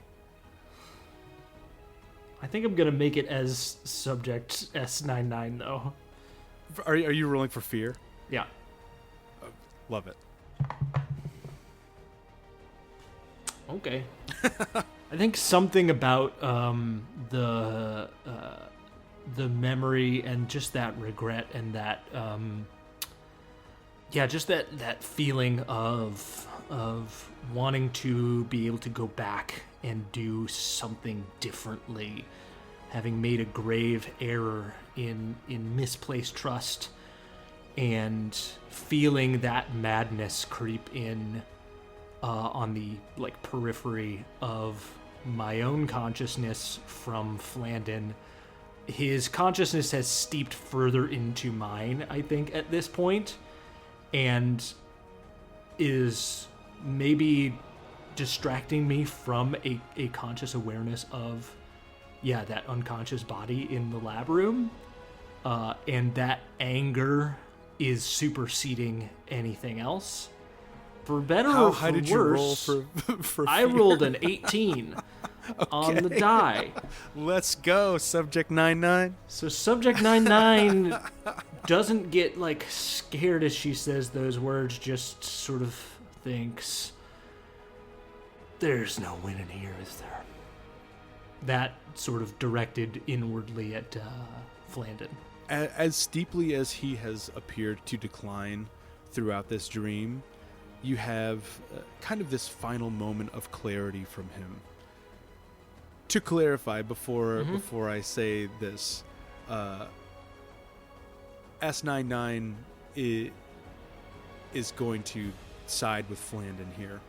I think I'm going to make it as subject S99, though. Are you rolling for fear? Yeah. Love it. Okay. I think something about the memory and just that regret and that just that feeling of wanting to be able to go back and do something differently, having made a grave error in misplaced trust, and feeling that madness creep in on the periphery of my own consciousness from Flandon. His consciousness has steeped further into mine, I think, at this point, and is maybe distracting me from a conscious awareness of that unconscious body in the lab room, and that anger is superseding anything else. For better or for did worse, you roll for I rolled an 18 on the die. Let's go, Subject 99. So Subject 99 doesn't get scared as she says those words, just sort of thinks, there's no winning here, is there? That sort of directed inwardly at Flandon. As steeply as he has appeared to decline throughout this dream, you have kind of this final moment of clarity from him. To clarify, before I say this, S99 is going to side with Flandon here.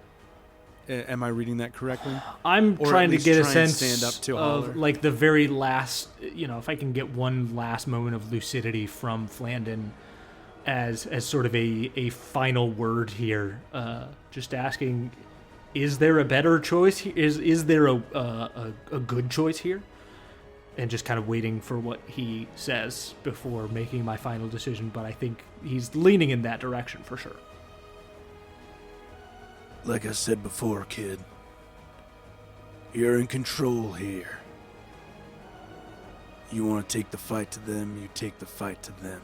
Am I reading that correctly? I'm Or trying at to least get a try and sense stand up to of Holler. like the very last, if I can get one last moment of lucidity from Flandon as sort of a final word here. Just asking, is there a better choice? Is there a good choice here? And just kind of waiting for what he says before making my final decision. But I think he's leaning in that direction for sure. Like I said before, kid, you're in control here. You want to take the fight to them, you take the fight to them.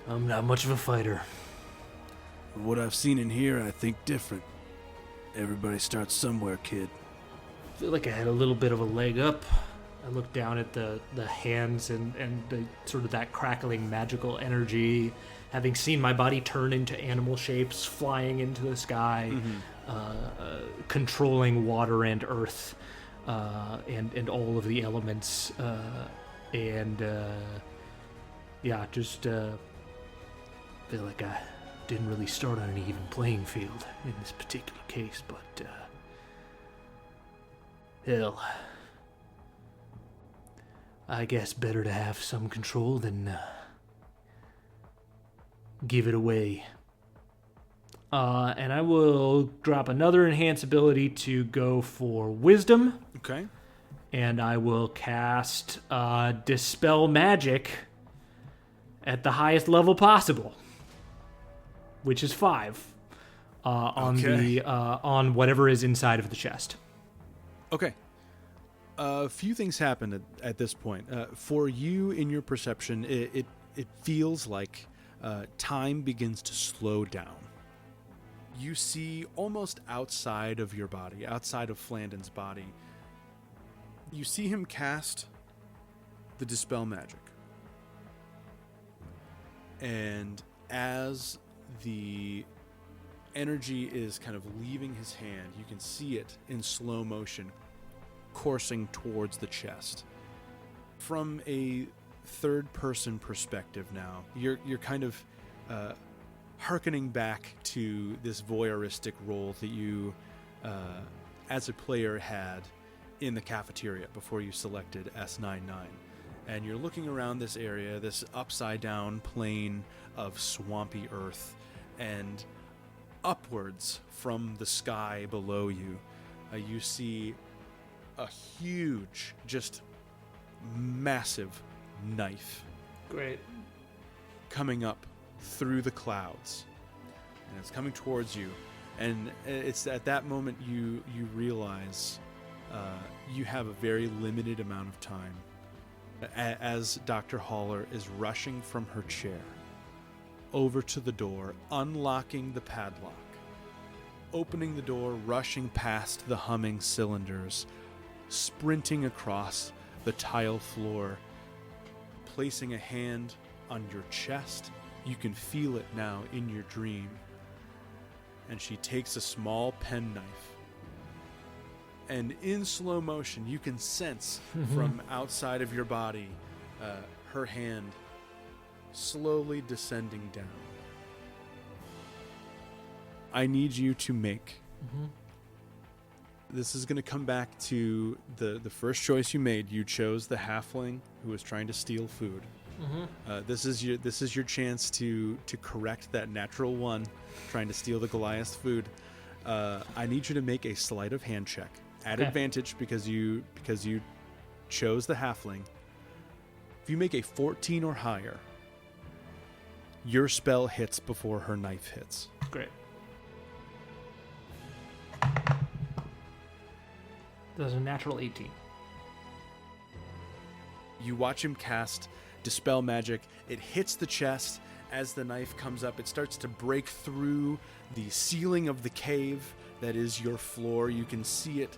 I'm not much of a fighter. From what I've seen in here, I think different. Everybody starts somewhere, kid. I feel like I had a little bit of a leg up. I looked down at the hands and the sort of that crackling magical energy, having seen my body turn into animal shapes, flying into the sky, controlling water and earth, and all of the elements, just feel like I didn't really start on an even playing field in this particular case, but hell, I guess better to have some control than give it away. And I will drop another enhance ability to go for wisdom. Okay. And I will cast Dispel Magic at the highest level possible, which is 5 on whatever is inside of the chest. Okay. A few things happen at this point. For you, in your perception, it feels like time begins to slow down. You see almost outside of your body, outside of Flandon's body, you see him cast the Dispel Magic. And as the energy is kind of leaving his hand, you can see it in slow motion coursing towards the chest. From a third-person perspective now, you're kind of hearkening back to this voyeuristic role that you, as a player, had in the cafeteria before you selected S99. And you're looking around this area, this upside-down plane of swampy earth, and upwards from the sky below you, you see a huge, just massive knife. Great. Coming up through the clouds. And it's coming towards you. And it's at that moment you realize you have a very limited amount of time. As Dr. Haller is rushing from her chair over to the door, unlocking the padlock, opening the door, rushing past the humming cylinders, sprinting across the tile floor, placing a hand on your chest. You can feel it now in your dream. And she takes a small penknife. And in slow motion, you can sense from outside of your body her hand slowly descending down. I need you to make... This is going to come back to the first choice you made. You chose the halfling who was trying to steal food. This is your chance to correct that natural one, trying to steal the Goliath food. I need you to make a sleight of hand check at advantage because you chose the halfling. If you make a 14 or higher, your spell hits before her knife hits. Great. That's a natural 18. You watch him cast Dispel Magic. It hits the chest. As the knife comes up, it starts to break through the ceiling of the cave that is your floor. You can see it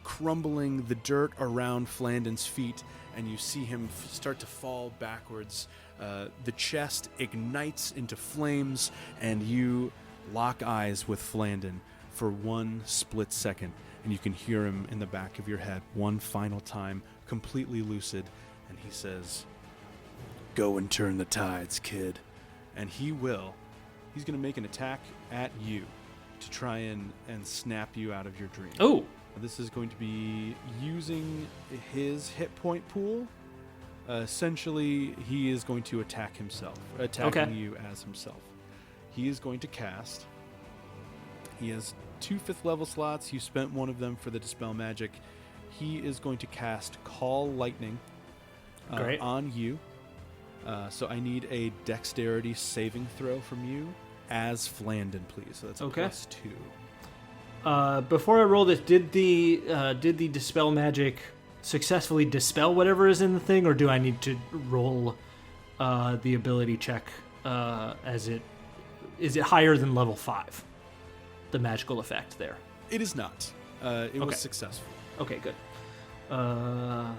crumbling the dirt around Flandon's feet, and you see him start to fall backwards. The chest ignites into flames, and you lock eyes with Flandon for one split second, and you can hear him in the back of your head one final time, completely lucid, and he says, Go and turn the tides, kid. and he will. He's going to make an attack at you. to try and snap you out of your dream. Oh. This is going to be using his hit point pool. Essentially, he is going to attack himself, attacking you as himself. He is going to cast. He has 2 5th level slots. You spent one of them for the Dispel Magic. He is going to cast Call Lightning on you. So I need a Dexterity saving throw from you as Flandon, please. So that's a +2. Before I roll this, did the Dispel Magic successfully dispel whatever is in the thing, or do I need to roll the ability check is it higher than level 5? The magical effect there. It is not. It was successful. Okay, good. Wasn't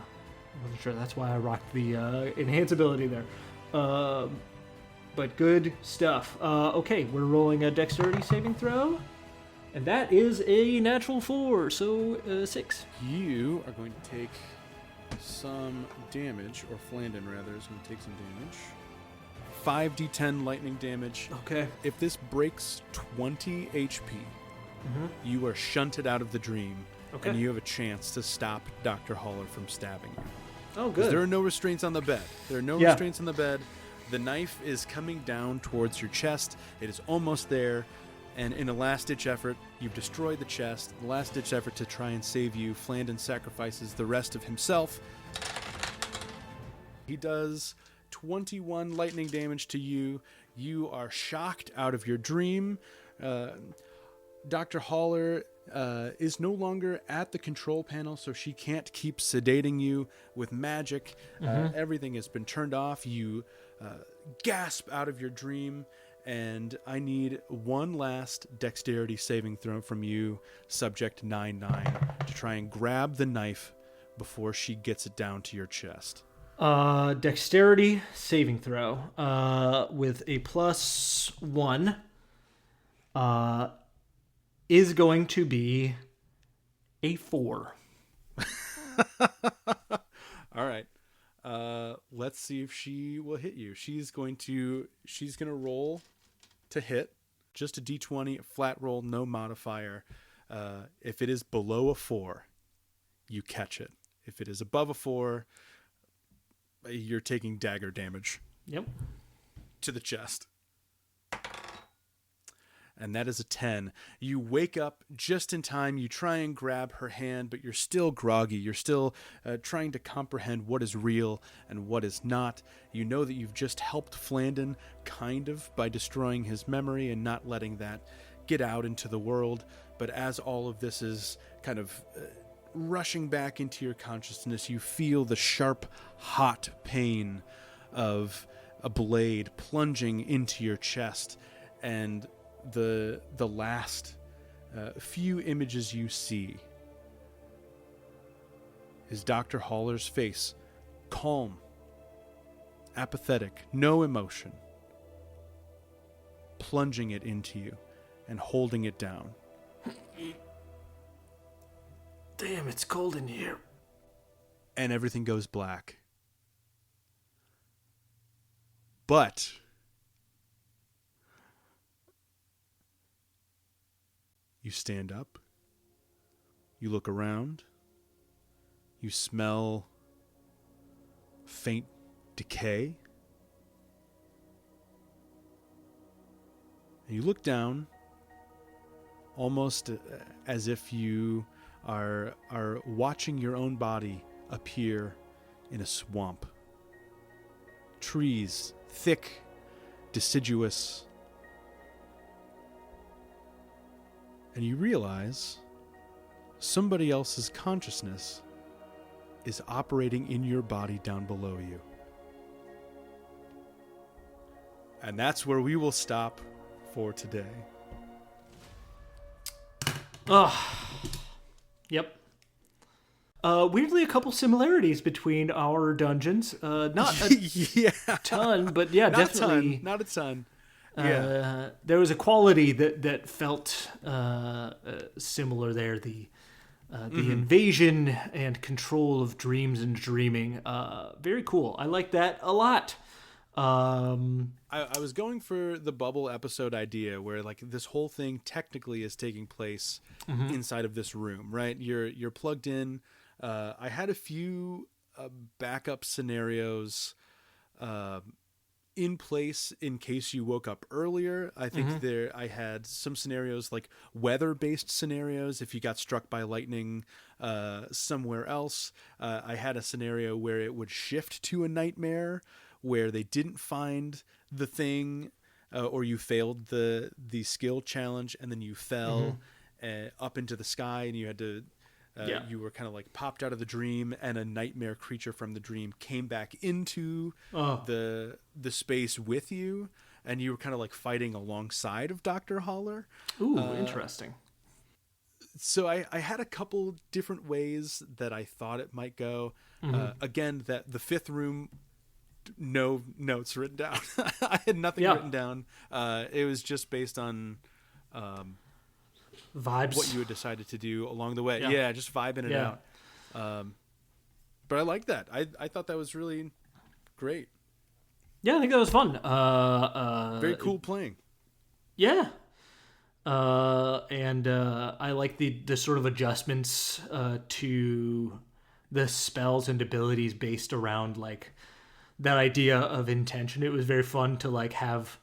sure. That's why I rocked the enhance ability there. But good stuff. Okay, we're rolling a Dexterity saving throw. And that is a natural 4, so 6. You are going to take some damage, or Flandon rather is going to take some damage. 5d10 lightning damage. Okay. If this breaks 20 HP, you are shunted out of the dream, and you have a chance to stop Dr. Haller from stabbing you. Oh, good. There are no restraints on the bed. Restraints on the bed. The knife is coming down towards your chest. It is almost there. And in a last-ditch effort, you've destroyed the chest. The last-ditch effort to try and save you, Flandon sacrifices the rest of himself. He does 21 lightning damage to you. You are shocked out of your dream. Dr. Haller is no longer at the control panel, so she can't keep sedating you with magic. Everything has been turned off. You gasp out of your dream. And I need one last Dexterity saving throw from you, subject 9/9, to try and grab the knife before she gets it down to your chest. Dexterity saving throw with a +1 is going to be a 4. All right. Let's see if she will hit you. She's gonna roll to hit. Just a d20, a flat roll, no modifier. If it is below a 4, you catch it. If it is above a 4, you're taking dagger damage. Yep. To the chest. And that is a 10. You wake up just in time. You try and grab her hand, but you're still groggy. You're still trying to comprehend what is real and what is not. You know that you've just helped Flandon, kind of, by destroying his memory and not letting that get out into the world. But as all of this is kind of rushing back into your consciousness, you feel the sharp, hot pain of a blade plunging into your chest, and the last few images you see is Dr. Haller's face, calm, apathetic, no emotion, plunging it into you and holding it down. Damn, it's cold in here. And everything goes black. But you stand up, you look around, you smell faint decay, and you look down almost as if you are watching your own body appear in a swamp. Trees, thick, deciduous. And you realize somebody else's consciousness is operating in your body down below you. And that's where we will stop for today. Yep. Weirdly, a couple similarities between our dungeons. Not a ton, but yeah, definitely. Not a ton. There was a quality that felt similar there. The invasion and control of dreams and dreaming. Very cool. I like that a lot. I was going for the bubble episode idea where like this whole thing technically is taking place inside of this room, right? You're plugged in. I had a few backup scenarios in place in case you woke up earlier. I think I had some scenarios like weather-based scenarios if you got struck by lightning somewhere else. I had a scenario where it would shift to a nightmare where they didn't find the thing or you failed the skill challenge and then you fell up into the sky and you had to you were kind of like popped out of the dream and a nightmare creature from the dream came back into the space with you and you were kind of like fighting alongside of Dr. Holler. Ooh, interesting. So I had a couple different ways that I thought it might go. Again, that the fifth room, no notes written down. I had nothing written down. It was just based on vibes, what you had decided to do along the way. Yeah, just vibing it out. But I like that. I thought that was really great. Yeah, I think that was fun. Very cool playing. Yeah. And I like the sort of adjustments to the spells and abilities based around like that idea of intention. It was very fun to like have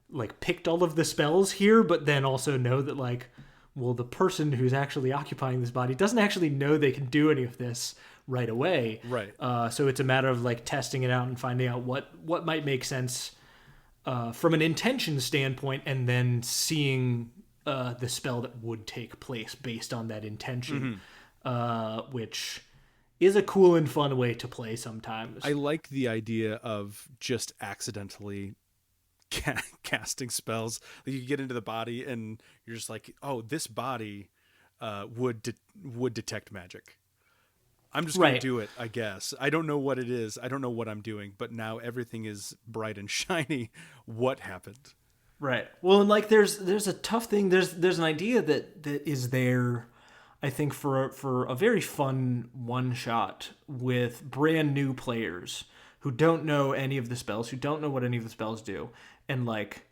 like picked all of the spells here, but then also know that like, well, the person who's actually occupying this body doesn't actually know they can do any of this right away. Right. So it's a matter of like testing it out and finding out what might make sense from an intention standpoint, and then seeing the spell that would take place based on that intention, which is a cool and fun way to play sometimes. I like the idea of just accidentally casting spells. Like you get into the body and you're just like, oh, this body would detect magic. I'm just going to do it, I guess. I don't know what it is. I don't know what I'm doing, but now everything is bright and shiny. What happened? Right. Well, and like there's a tough thing. There's an idea that is there, I think, for a very fun one shot with brand new players who don't know any of the spells, who don't know what any of the spells do, and like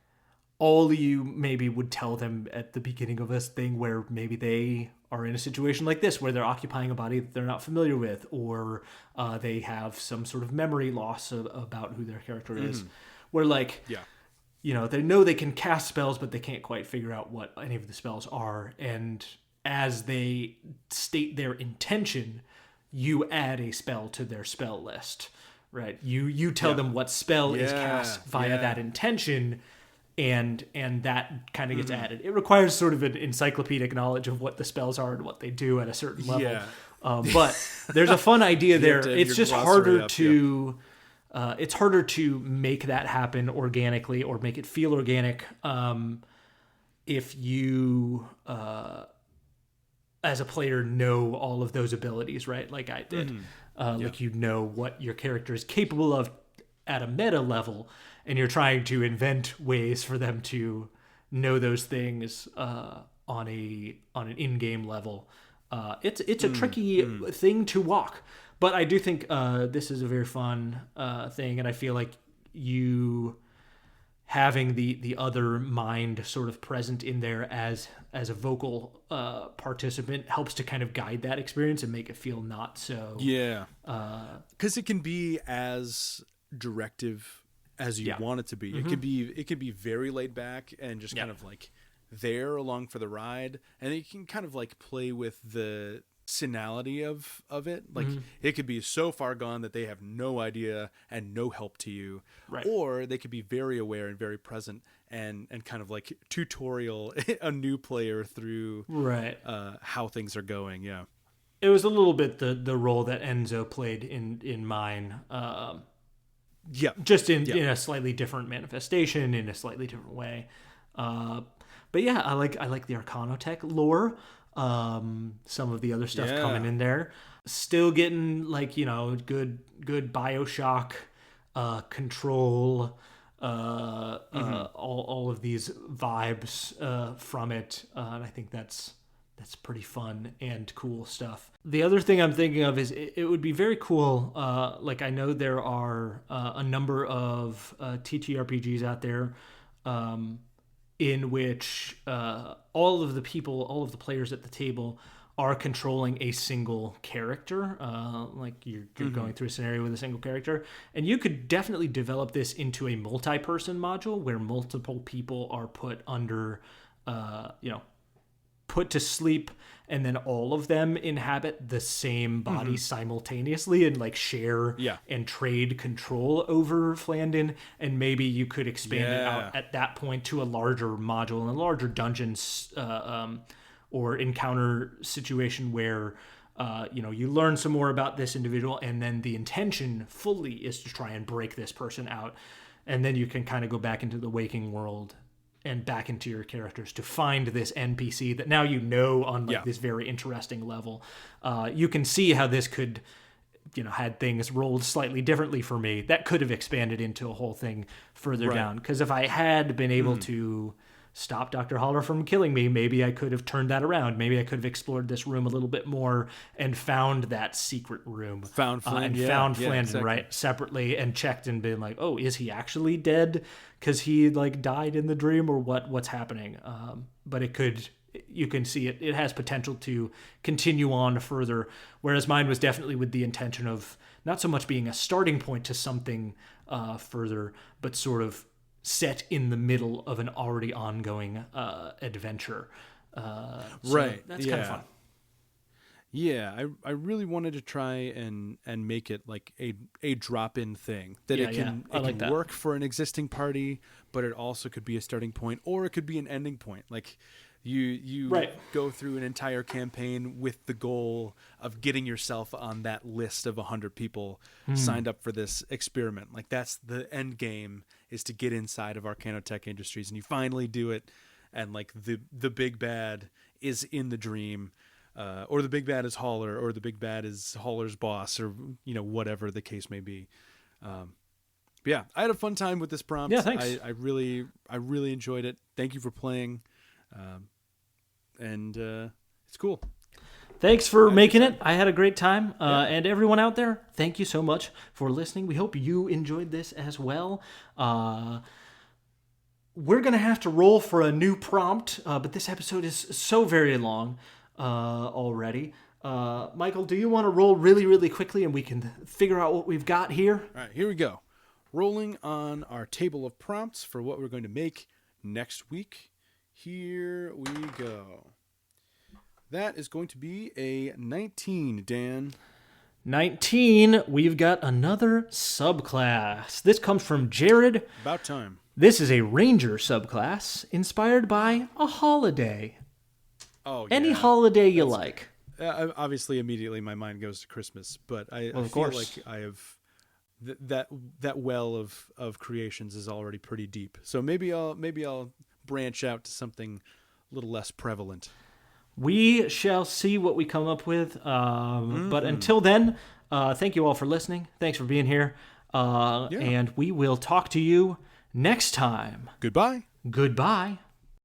all you maybe would tell them at the beginning of this thing where maybe they are in a situation like this where they're occupying a body that they're not familiar with, or they have some sort of memory loss about who their character is, where like you know, they know they can cast spells, but they can't quite figure out what any of the spells are. And as they state their intention, you add a spell to their spell list, right? You tell them what spell is cast via that intention, and that kind of gets added. It requires sort of an encyclopedic knowledge of what the spells are and what they do at a certain level. Yeah. But there's a fun idea there. It's just harder to... Yep. It's harder to make that happen organically or make it feel organic if you, as a player, know all of those abilities, right? Like I did. Like you know what your character is capable of at a meta level, and you're trying to invent ways for them to know those things on an in-game level. It's a tricky thing to walk. But I do think this is a very fun thing, and I feel like you having the other mind sort of present in there as a vocal participant helps to kind of guide that experience and make it feel not so... Yeah. Because it can be as directive as you want it to be. It can be very laid back and just kind of like there along for the ride, and you can kind of like play with the finality of it. Like it could be so far gone that they have no idea and no help to you, or they could be very aware and very present and kind of like tutorial a new player through how things are going. It was a little bit the role that Enzo played in mine, just in a slightly different manifestation, in a slightly different way, but yeah, I like the ArcanoTech lore. Some of the other stuff coming in there, still getting like, you know, good BioShock, Control, all of these vibes from it, and I think that's that's pretty fun and cool stuff. The other thing I'm thinking of is it would be very cool. Like I know there are a number of TTRPGs out there in which all of the players at the table are controlling a single character. Like you're going through a scenario with a single character. And you could definitely develop this into a multi-person module where multiple people are put under, put to sleep, and then all of them inhabit the same body simultaneously and like share and trade control over Flandon. And maybe you could expand it out at that point to a larger module and a larger dungeons or encounter situation where you learn some more about this individual, and then the intention fully is to try and break this person out. And then you can kind of go back into the waking world and back into your characters to find this NPC that now on this very interesting level. You can see how this could, had things rolled slightly differently for me, that could have expanded into a whole thing further down. Because if I had been able to stop Dr. Holler from killing me, maybe I could have turned that around. Maybe I could have explored this room a little bit more and found that secret room. Found Flandon Flandon, right, separately, and checked and been like, oh, is he actually dead? Because he like died in the dream, or what's happening? But you can see it has potential to continue on further, whereas mine was definitely with the intention of not so much being a starting point to something further, but sort of set in the middle of an already ongoing adventure. Right. That's kind of fun. Yeah, I really wanted to try and make it like a drop-in thing that it can work for an existing party, but it also could be a starting point, or it could be an ending point. Like you go through an entire campaign with the goal of getting yourself on that list of 100 people signed up for this experiment. Like that's the end game, is to get inside of ArcanoTech Industries, and you finally do it, and like the big bad is in the dream. Or the big bad is Holler, or the big bad is Holler's boss, or whatever the case may be. But yeah, I had a fun time with this prompt. Yeah, thanks. I really enjoyed it. Thank you for playing, and it's cool. Thanks for making it. I had a great time. And everyone out there, thank you so much for listening. We hope you enjoyed this as well. We're going to have to roll for a new prompt, but this episode is so very long already. Michael, do you want to roll really, really quickly and we can figure out what we've got here? All right, here we go. Rolling on our table of prompts for what we're going to make next week. Here we go. That is going to be a 19, Dan. 19, we've got another subclass. This comes from Jared. About time. This is a ranger subclass inspired by a holiday. Oh, yeah. Any holiday you like. Obviously, immediately my mind goes to Christmas, but I feel like I have that well of creations is already pretty deep. So maybe I'll branch out to something a little less prevalent. We shall see what we come up with. But until then, thank you all for listening. Thanks for being here. And we will talk to you next time. Goodbye. Goodbye.